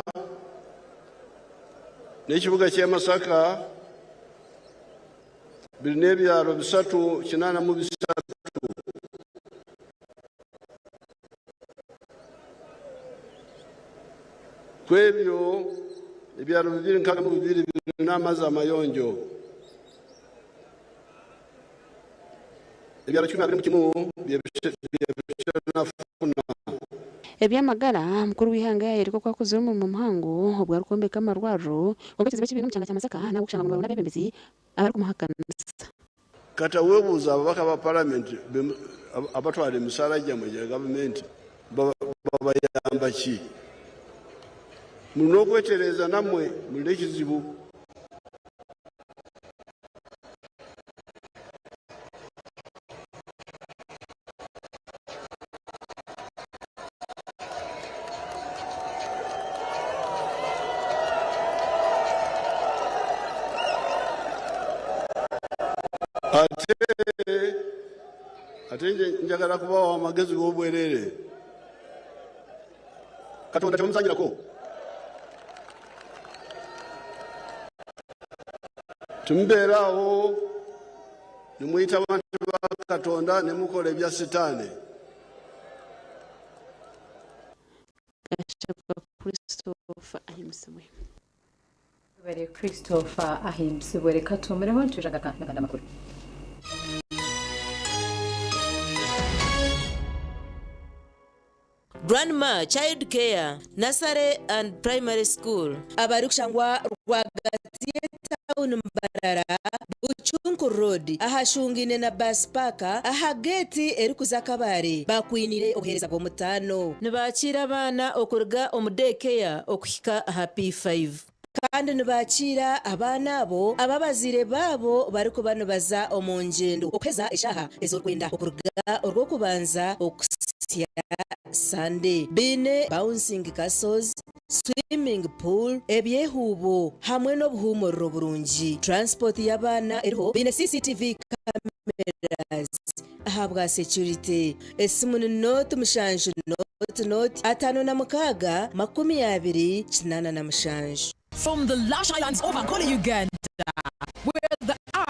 n'ekibuga ky'e Masaka birina ebyalo 383 kwebyo ebyalo 262 birina amazzi amayonjo ebyalo 21 byebitanafuna ebyamagara mukuru w'ihanga yeriko kwakoze mu muhango obwa rukombe kamarwaro obekizibe kibintu cyanga cyamasaka na gushanga mu bebembezi abari kumuhakanisa kata webuza ababaka ba parliament abatwale misala jamwe ya government babayamba ki muno kwetereza namwe mulekizibu ate njagala kubawa amagezi g'obwerere Katonda temumusanyirako tumubeerawo nemuyita abantu ba Katonda nemukola ebya sitaani Christopher ahimsibwe reka tumireho ntujagaka makuru Grandma Child Care Nursery and Primary School abari kushangwa rwagati town Mbarara Buchunku Road ahashungine na bus parka ahageti erikuza kabare bakwinire obuhereza bwo mutano nibakira abana okurga omudekea okuhika happy 5 kandi nibakira abana abo ababazire babo bariko banobaza omunjendo okweza eshaha ezorwenda okurga orwo kubanza okusya Sunday bine bouncing castles swimming pool ebyehubo hamwe n'obuhumuro burungi transport y'abana eriho bine CCTV cameras ahabwa security esimu note mushanju note atano na mukaga 20 From the lush islands of Ankole, Uganda, where the earth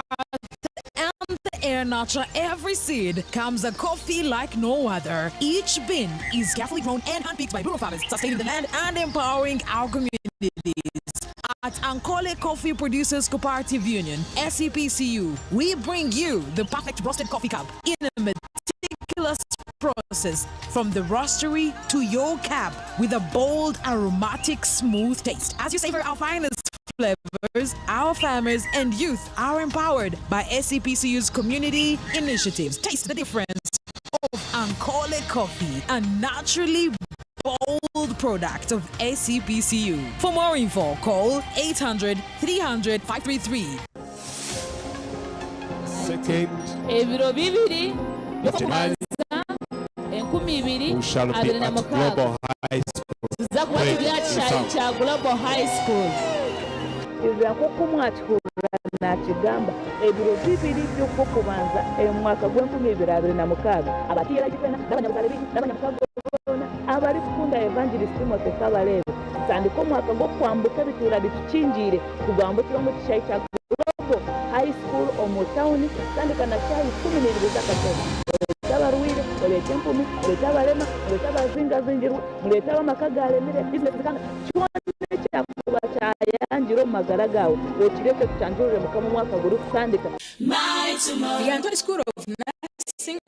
and the air nurture every seed, comes a coffee like no other. Each bean is carefully grown and handpicked by rural farmers, sustaining the land and empowering our communities. At Ankole Coffee Producers Cooperative Union, SCPCU, we bring you the perfect roasted coffee cup in a meticulous process from the roastery to your cup with a bold, aromatic, smooth taste. As you savor our finest flavors, our farmers and youth are empowered by SCPCU's community initiatives. Taste the difference of Ankole Coffee, a naturally bold product of SCPCU. For more info, call 800-300-533. Ebiro bibiri byokubanza 2025 tuza kuba tubira kya Global High School. Kuko mwakikura nakigamba ebiro bibiri byokubanza mwaka gw'2026 abatira kipena n'abanyabugale biki n'abanyamukago abari kukunda Evangelist Timothy Kabalebe tandika omwaka gwo kwambuka bitura bitukinjire kugambukira mu kishayi kya Global High School omu town tandika na shayi 12 zakatema tabaruwire oleta empumi oleta abalema oleta abazingazingiru oleta abamakagale mire business kanga kyone kyakuba kyayanjiro mu magara gawe okireke kucyanjurire mukamu mwaka guri kutandika. The Ankole School of Nursing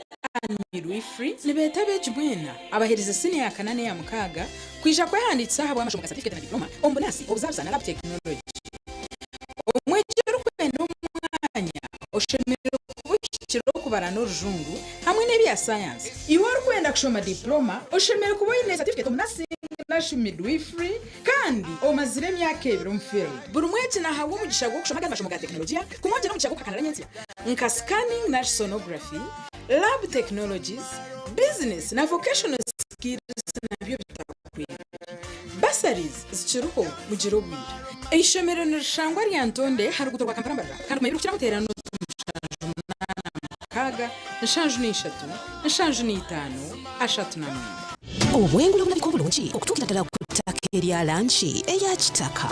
and Midwifery nibeta bejibwena abahereza senior ya kanane ya mukaga kwisha kwehanditsa habwa amashomo certificate na diploma ombunasi obuzabuza na lab technology omwejero kwenda omwanya oshemero kubikiro kubara n'orujungu hamwe n'ebya science iwe kwenda kushoma diploma oshemero kuboyine certificate omunasi National Midwifery kandi omazire myaka ebiro mu field buri mwezi na hawo mugisha gwo kushoma amashomo ga technology kumwonje no mugisha gwo kakanara nyensi nka scanning na sonography lab technologies business na vocational skills na byo bitakwiye basaries zichiruho mugiro bwira ishomero n'ishangwa rya Ntonde hari gutorwa kampara kandi mu birukira gutera no kaga nishanju ni 3 nishanju ni 5 ashatu na 4 obwengulo bulabika obulungi okutuukira ddala ku ttaka erya lanchi eya kitaka.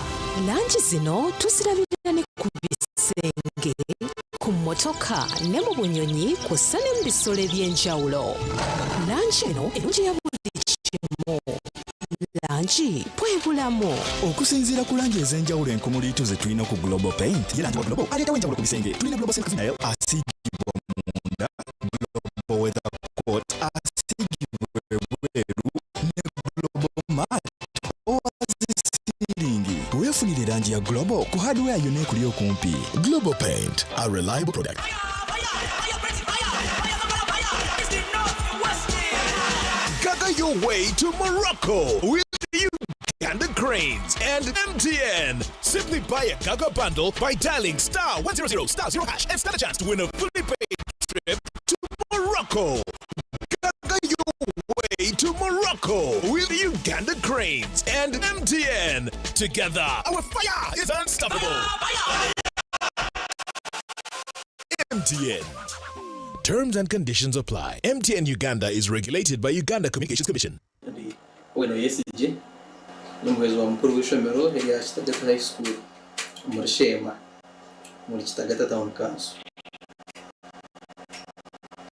Lanchi zino tuzirabirira ne ku bisenge, ku mmotoka ne mu bunyonyi kw'ossa ne mu bisolo eby'enjawulo. Lanchi eno erungi ya buli kimu. Lanchi bwe bulamu. Okusinziira ku langi ez'enjawulo enkumuliitu ze tulina ku Global Paint, ye langi wa Global aleetawo enjawulo ku bisenge. Tulina Global Silk Vinyl asiigibwa munda, Global Weather Coat asiigibwa ebweru ne Global Matte owazisingi. Weefunire langi ya Global ku hardware yonna ekuli okumpi. Global Paint, a reliable product. Gaga your way to Morocco with Uganda Cranes and MTN. Simply buy a Gaga bundle by dialing *100 *0# and stand a chance to win a fully paid trip to Morocco. Gaga your way to Morocco with Uganda Cranes and MTN. Together, our fire is unstoppable. MTN. Terms and conditions apply. MTN Uganda is regulated by Uganda Communications Commission. Bueno, yesije n'umuhezi wa mukuru w'ishomero ya Kitagata High School muri Shema muri Kitagata Town Council.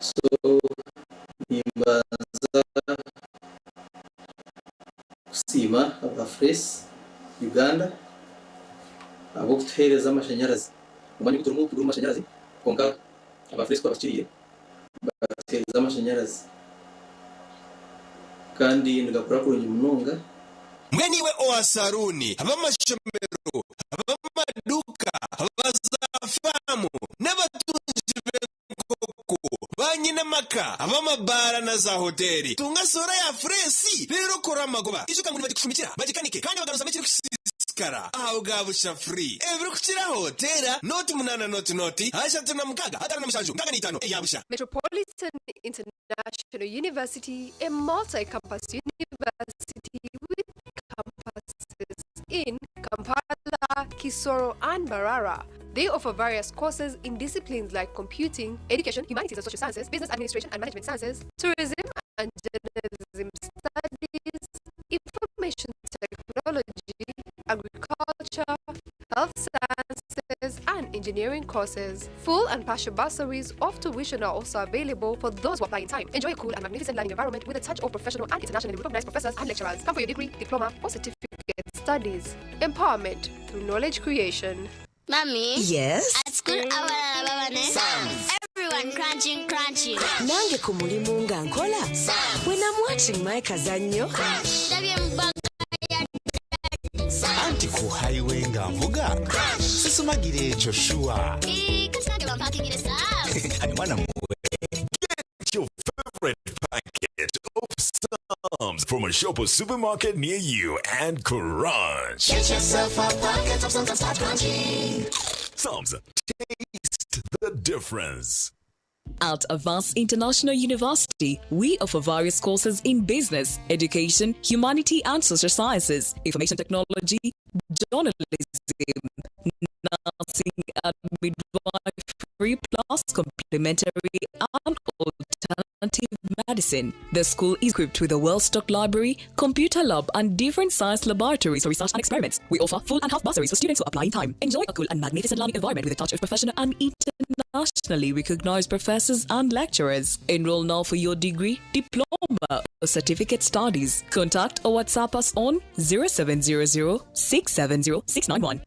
So nimbaza kusima abafres Uganda abo kutuhereza amashanyarazi umanye kuturimo kugura amashanyarazi konka abafres kwa bakiriye batereza amashanyarazi kandi ngakora kurungi munonga mweniwe oasaruni abamashomero abamaduka abazafamu n'abatunzi b'enkoko banyine maka abamabara na za hoteli tunga sora ya fresi rero kora amagoba ishuka muri bagikushumikira bagikanike kandi bagaruza mekiri kusiskara aho gabusha free ebiro kukira hotela noti munana noti ashatu na mukaga hatana na mushanju ngaga ni 5 eyabusha. Metropolitan International University, a multi-campus university with campuses in Kampala, Kisoro and Mbarara. They offer various courses in disciplines like computing, education, humanities and social sciences, business administration and management sciences, tourism and journalism studies, information technology, agriculture, health sciences, and engineering courses. Full and partial bursaries of tuition are also available for those who apply in time. Enjoy a cool and magnificent learning environment with a touch of professional and internationally recognized professors and lecturers. Come for your degree, diploma, or certificate studies. Empowerment through knowledge creation. Mommy? Yes? At school, everyone crunching. Nange ku mulimu nga nkola. When I'm watching my kazanyo. Anti ku highway nga mvuga. Sisumagire ekyo shuwa. Mwana muwe. Get your favorite packet of Sums from a shop or supermarket near you and crunch. Get yourself a packet of Sums and start crunching. Sums, taste the difference. At Advanced International University, we offer various courses in business, education, humanity and social sciences, information technology, journalism, nursing and midwifery, plus complementary and alternative medicine. The school is equipped with a well-stocked library, computer lab, and different science laboratories for research and experiments. We offer full and half bursaries for students who apply in time. Enjoy a cool and magnificent learning environment with a touch of professional and internationally recognized professors and lecturers. Enroll now for your degree, diploma, or certificate studies. Contact or WhatsApp us on 0700 670 691.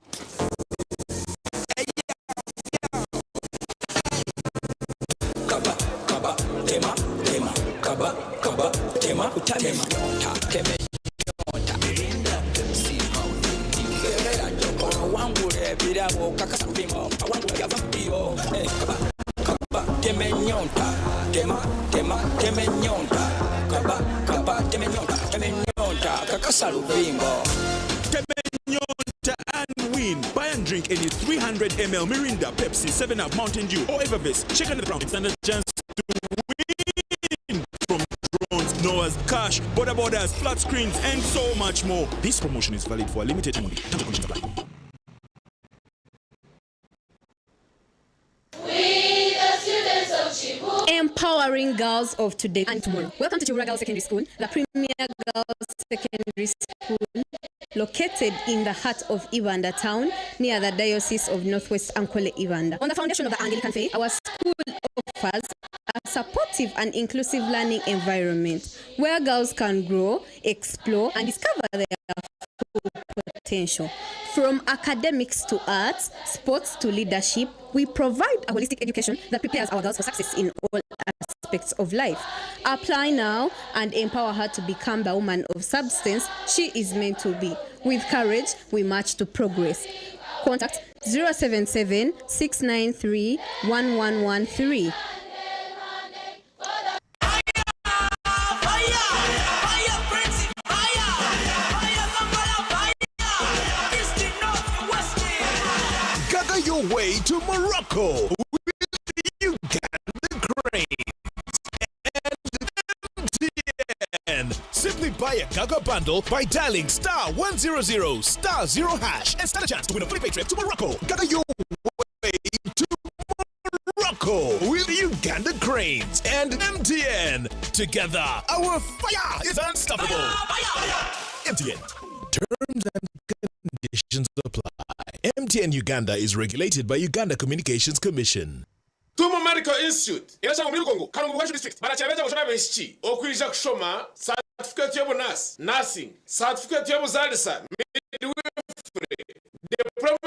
And win. Buy and drink any 300 ml Mirinda, Pepsi, 7-Up, Mountain Dew, or Evervest. Check on the ground. Stand a chance to win from drones, Noah's, cash, border borders, flat screens, and so much more. This promotion is valid for a limited time only. Terms and conditions apply. Empowering girls of today and tomorrow. Welcome to Chibura Girls Secondary School, the premier girls secondary school located in the heart of Ibanda town near the Diocese of Northwest Ankole Ibanda. On the foundation of the Anglican faith, our school offers a supportive and inclusive learning environment where girls can grow, explore, and discover their full potential. From academics to arts, sports to leadership, we provide a holistic education that prepares our girls for success in all aspects of life. Apply now and empower her to become the woman of substance she is meant to be. With courage, we march to progress. Contact 077 693 1113. Your way to Morocco with Uganda Grains and MTN. Simply buy a Gaga bundle by dialing *100 *0# and stand a chance to win a fully paid trip to Morocco. Gaga your way to Morocco with Uganda Grains and MTN. Together, our fire is unstoppable. MTN. Terms and conditions apply. MTN Uganda is regulated by Uganda Communications Commission. Tumo Medical Institute inashaka muri Kongo Kanungu Bwashi district barachabeja gushona beshi okwija kushoma certificate yobo nursing certificate yobo zalisa midwifery diploma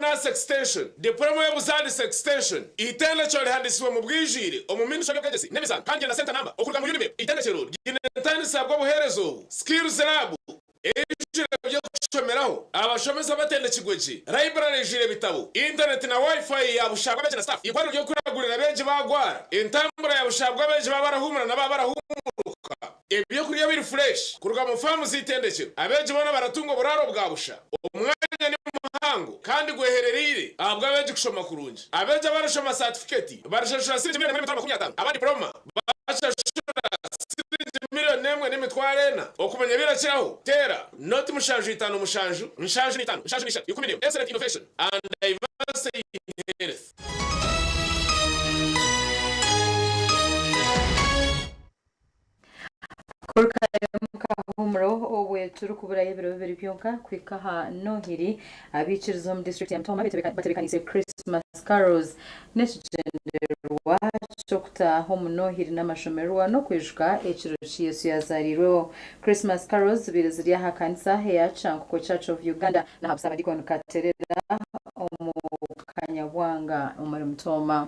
nurse extension diploma yobo zalisa extension itenda chole handisiwe mu bwijiri omuminisho by'akagesi nebisa kanje na center number okuruka mu unime itenda chero ginetani sabwo buherezo skills lab ejire byo kushomeraho abashomeza batende kigweji library jire bitabo internet na wifi yabushabwa beje na staff ikwaro ryo kuragurira beje bagwara intambura yabushabwa beje babarahumura na babarahumuruka ebyo kuriya biri fresh kuruka mu farm zitendekero abeje bona baratungo buraro bwabusha umwanya ni muhango kandi gwehererire abwo abeje kushoma kurunje abeje barashoma certificate barashashura 7,550 abandi diploma bashashura million nemwe nemitwarena okumenya birakiraho tera not mushanju itanu mushanju ni 5 mushanju ni 10 excellent innovation and diversity Humro owe turukubura y'ebiro bibiri byonka kwikaha nohiri abicirizo mu district ya Mtoma batebekanise Christmas carols nekigenderwa chokta home nohiri n'amashomerwa no kwijuka ekiro cy'Yesu yazarirweho. Christmas carols biriziriya hakanisa ya Chankuko Church of Uganda na habsaba dikon katerera omu Kanyabwanga omuri Mtoma.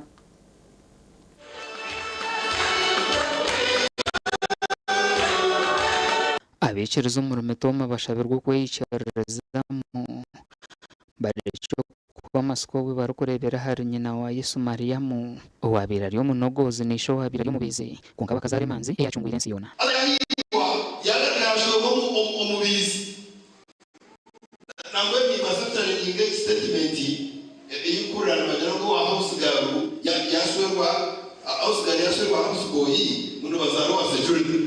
Abiciriza umurimo Toma bashabirwa kweyicaririzamu barecho kwamasiko we barukurebera hari nyina wa Yesu Mariamu owabira ryo munogozi nisho wabira ryo mubizi kunga bakazare manzi yacungwire nsiyona arahirwa yagaragajwe umubizi nangwe mibasatane nyinge statement yikurana bagera ko house garu yaswerwa house garu yaswerwa house boy muno bazaro wa security.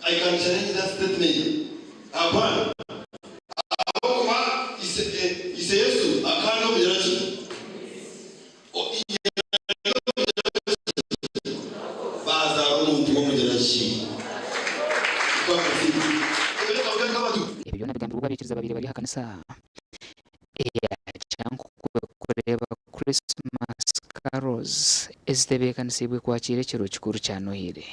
I can challenge that statement. Upon is Yesu akano mjerachi. Bazaro muntu mjerachi. Ibyo nabigambo babikiriza babiri bari hakanisa Chankuko kureba Christmas carols ezitebeekanisibwe kwakira ekiro kikuru kya Nohiri.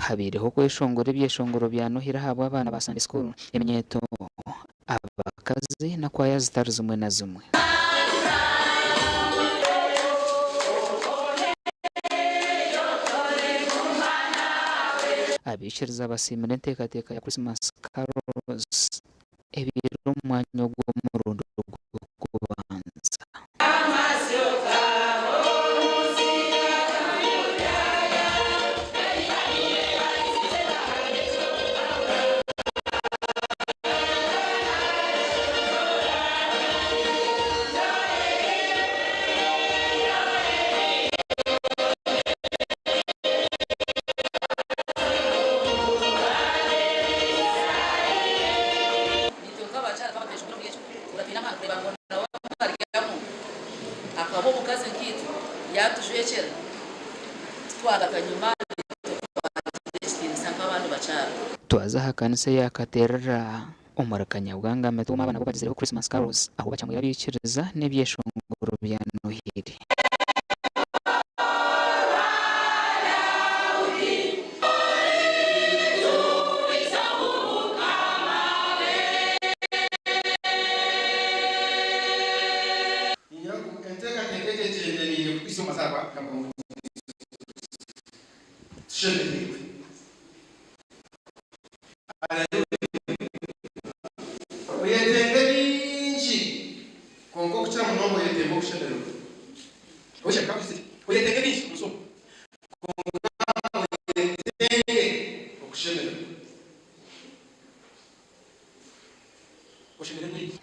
Habiriho kweshongora ibyeshongoro bya Nohiri habwa abana ba Sunday school emenyeto abakazi na kwaya zitari zimwe na zimwe. Abishiriza basimira enteekateeka ya Christmas carols ebiro omwanya ogw'omurundi ogw'okubanza. Twaza hakanisa yakaterera omurakanya bwanga metuma abana babazireho Christmas carols aho bacamwira bikiriza n'ebyeshongoro bya Nohiri.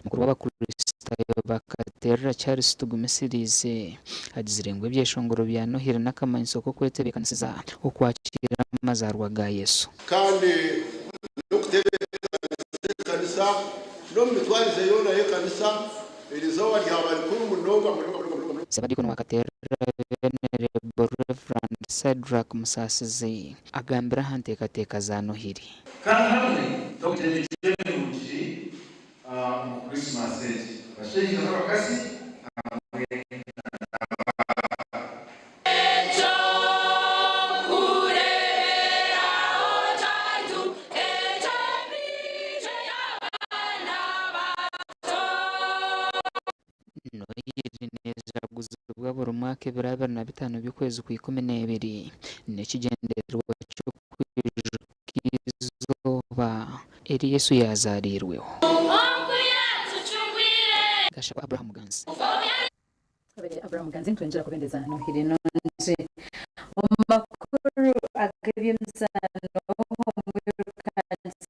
Mukuru w'abakristayo bakaterera Charles tugumisirize agizirengwe ibyeshongoro bya Nohiri n'akamanyiso ko kwetebekanisiza okwakira amazarwa ga Yesu kandi no kutebekanisa no mitwarize yona yekanisa irizowa ryabari kuri munonga muri Sabadiko wakatera Venerable Reverend Cedric Musasizi agambira hanteekateeka za Nohiri kandi Dr. Nigemuji mu Christmas age bashenye n'abakasi Nohiri nezaguza bwa buri mwaka 2025 by'ukwezi kwa 12 nekigendererwa cyo kwijukizoba eri Yesu yazarirweho. Gashaba Abraham Ganzi Abraham Ganzi twinjira kubendeza no hiri nonje omakuru agabimzano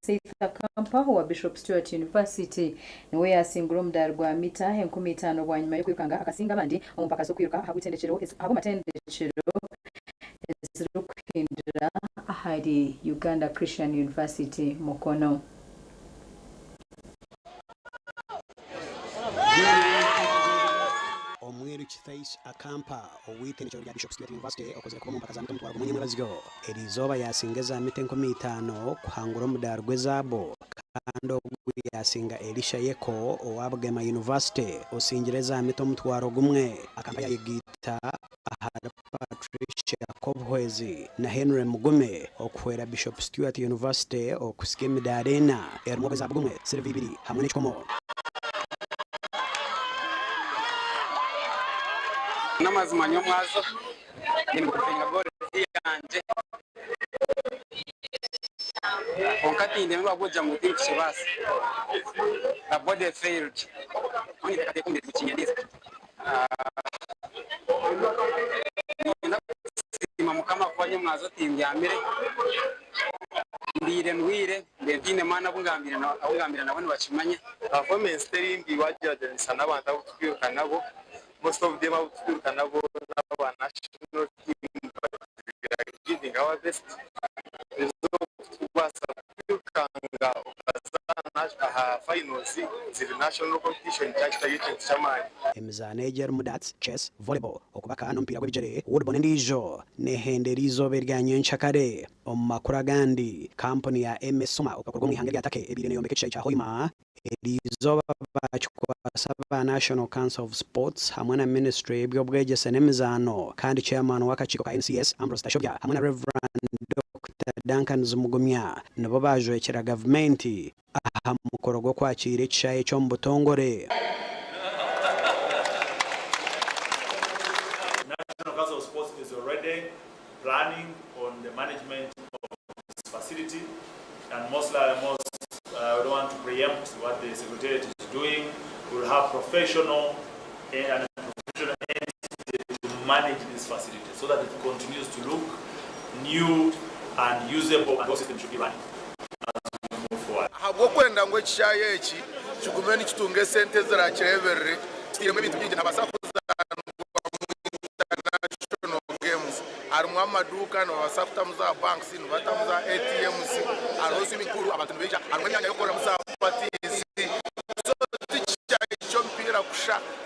Seitha Kampa wa Bishop Stewart University niwe yasingura umdarwa mita 15 bwanyuma yo kwirukanga akasinga abandi umupaka zo kwiruka habutendekero abo matendekero zirukwindira ahari Uganda Christian University Mukono. Omweru Chithais Akampa owitendekero rya Bishop Stewart University okozera kuba umupaka za mutwaro munye mubazyo erizoba yasingeza mite 15 kuhangura umudarwe zabo kandi yasinga Elisha Yeko owabugema University osingireza mito mutwaro gumwe Akampa yigita ahari Patricia Kobhwezi na Henry Mugume okwera Bishop Stewart University okusikemi darena ermobeza bugumwe servibiri hamwe n'ikomo namazima nyomwazo ni kupenga bora yanje onkati ndi mbagoja mu team kibasi the body failed oni kati kumbe tukinyaniza sima mukama kwa nyomwazo team ya mbere ndire nwire ndine mana bungambira nabone bakimanye performance terimbi wajaje sana abantu tukwiruka nabo most of them out to Canabo, our national team, giving our best. Finals, the national competition, Emzaneger Mudats, chess, volleyball, Okubaka, Nompira Wibjere, Woodbone Ndijo, Nehenderizo Berganyo Chakare, Omakuragandi, Company ya Soma, Okakomi Hungary Atake, Ebino Mekicha Hoima, Edizo Saba National Council of Sports, Hamana Ministry, Biobreja Senemzano, Kandi Chairman Wakachiko NCS, Ambrose Tashobia, Hamana Reverend Dr. Duncan Zumugumia, Nababajo Echera Governmenti, Ahamukorogo kwa Chiricha Echombotongore. National Council of Sports is already planning on the management of this facility, and most we don't want to preempt what the Secretariat is doing. We'll have professional and professional entities to manage this facility so that it continues to look new and usable, and the system should be running as we move forward. Hagokwenda ngo kishaye eki kigumeni kitunge sente zira kireberere kiremwe bintu byingi nabasakuza international games harimo amaduka no basakutamuza banks no batamuza ATMs arosi mikuru abantu beja harimo imyanya yo gukora muza parties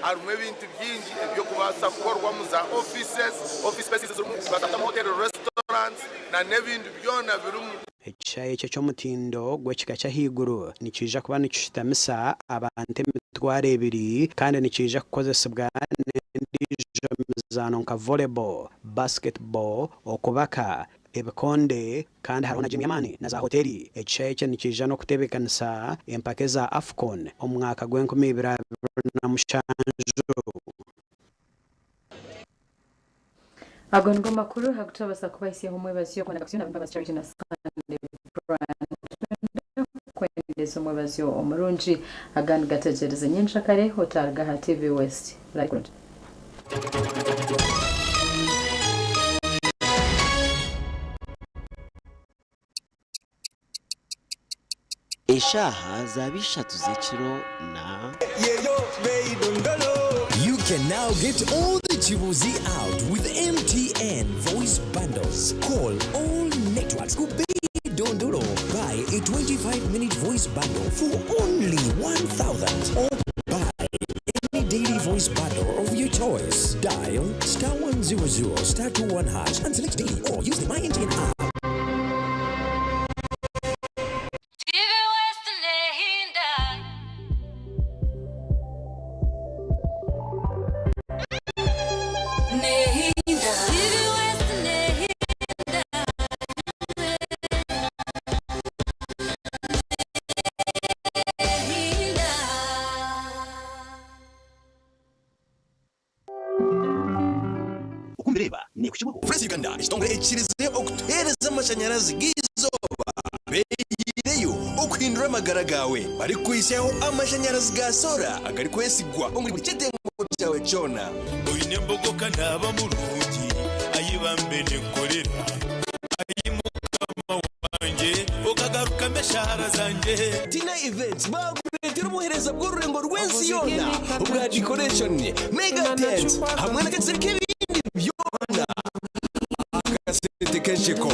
harimo ibintu byingi byo kubasa gukorwa muza office spaces bazata hotel restaurants na nebindi byona birumu Echaye cy'omutindo gwekika higuru nikija kuba nikishitamisa abantu mitware ebiri kandi nikija kukozesebwa n'endijo mizano nka volleyball, basketball, okubaka ebikonde kandi harona jimyamani na za hoteli. Echaye cyo nikija no kutebekanisa empake za Afcon omwaka gw'2027. Agongo makuru hakutabasa kubaisiya humwe basiyo kwa nakasiyo na Mbabazi charity na Sunday brand kwendeza humwe basiyo omurunji agani gategereza nyinshi kare hotel gaha TV West like Eshaha zabishatu z'ekiro na You can now get all the Chibuzi out with MTN voice bundles. Call all networks. Dondoro. Buy a 25-minute voice bundle for only 1,000 or buy any daily voice bundle of your choice. Dial *100 *21# and select daily or use the MyMTN app. Fresh Uganda isitongole ekirize okuteereza amashanyarazi gizoba beyireyo okuhindura amagara gawe bari kwishaho amashanyarazi ga sora agari kwesigwa omuri buri kitengo cyawe cyona oyine mbogoka ntaba mu rugi ayibambe nekorera ayimukama wanjye ukagaruka meshahara zanjye Tina Events bakuretera ubuhereza bw'ururengo rw'ensi yona ubwa decoration mega tent hamwe na katsiri k'ibindi byona akasente kenshi ko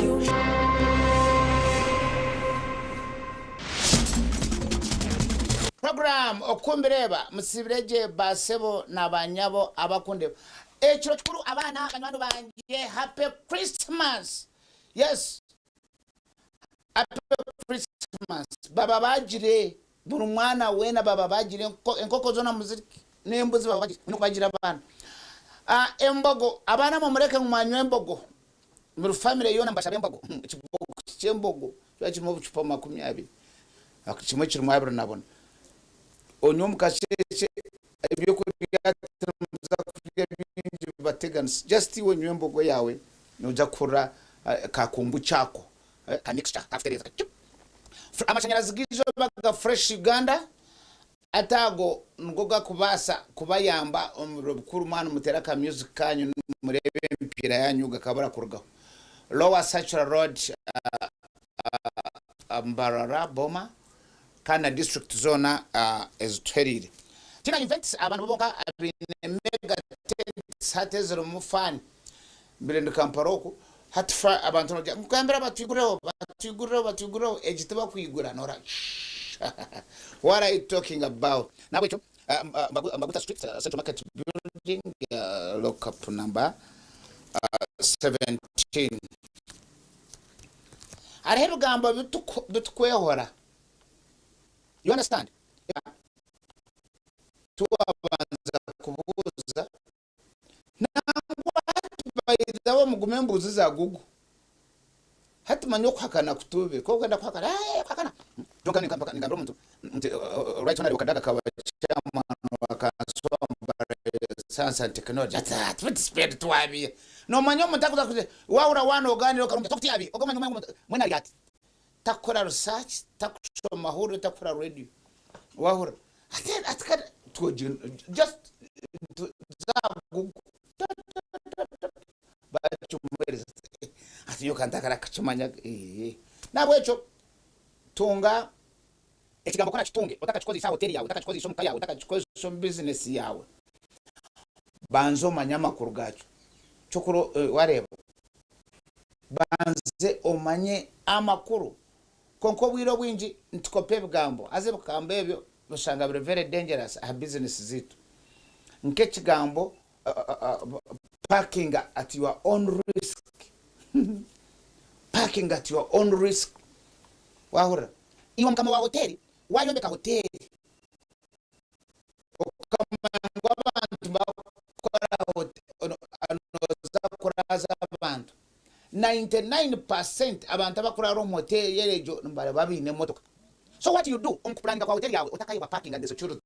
program okumbireba musibireje basebo nabanyabo abakunde ekiro kikuru abana banywandu banje happy Christmas. Yes, happy Christmas. Baba bajire buri mwana wena baba bajire enkoko zona muziki nembuzi baba bajire nuko bagira abana embogo abana mu mureke ngumanywe embogo muri family yona mbasha embogo chembogo cyakimo bucupa 20 akimwe kiri mu abiro nabona onyum kasheke ebyo kurya bateganisi just when embogo yawe noja kura kakumbu chako kanixta aftereza amashanyarazi gizo baga fresh Uganda atago ngoga kubasa kubayamba omurukuru mwana muteraka music kanyu murebe mpira yanyu gakabara kurugaho Lower Sachura Road Mbarara Boma kana district zona ezitwerire tina events abantu bonka mega tent hatezero mufani mbirende kamparoko hatfa abantu nojya mukambira batwigureho egitaba kwigura nora what are you talking about nabo cyo Mbaguta Street Central Market Building lock up number 17 arihero gamba bitukwehora you understand tuwabanza kubuza bayidawo mugume mbuzi za gugu hati manyo kwakana kutube ko kwenda kwakana jokani kampaka ngambro muntu right on ukadaga kawa chairman wakanswa science and technology at speed twabi no manyo mutakuza kuze waura wano gani okarumya tokti abi ogoma nyuma mwena yati takora research takushoma huru takora radio wahura atika just za gugu atiyo kantakara kachumanya nabwecho tunga ekigambo kona kitunge utakachikoza isa hotel yawe utakachikoza iso mukaya utakachikoza iso business yawe banzo manyama kurugacho chokoro wareba banze omanye amakuru konko bwiro bwinji ntikope bigambo aze bukambe ebyo bushanga very dangerous a business zitu nke kigambo parking at your own risk. Parking at your own risk. Wahura. Iwa mkama wa hoteli. Wayo mbeka hoteli. Okama abantu bakora hoteli. Anoza abantu. 99% abantu bakora room hoteli yelejo mbale babine motoka. So what you do? Umkuplanga kwa hoteli yawe. Utaka iwa parking and the security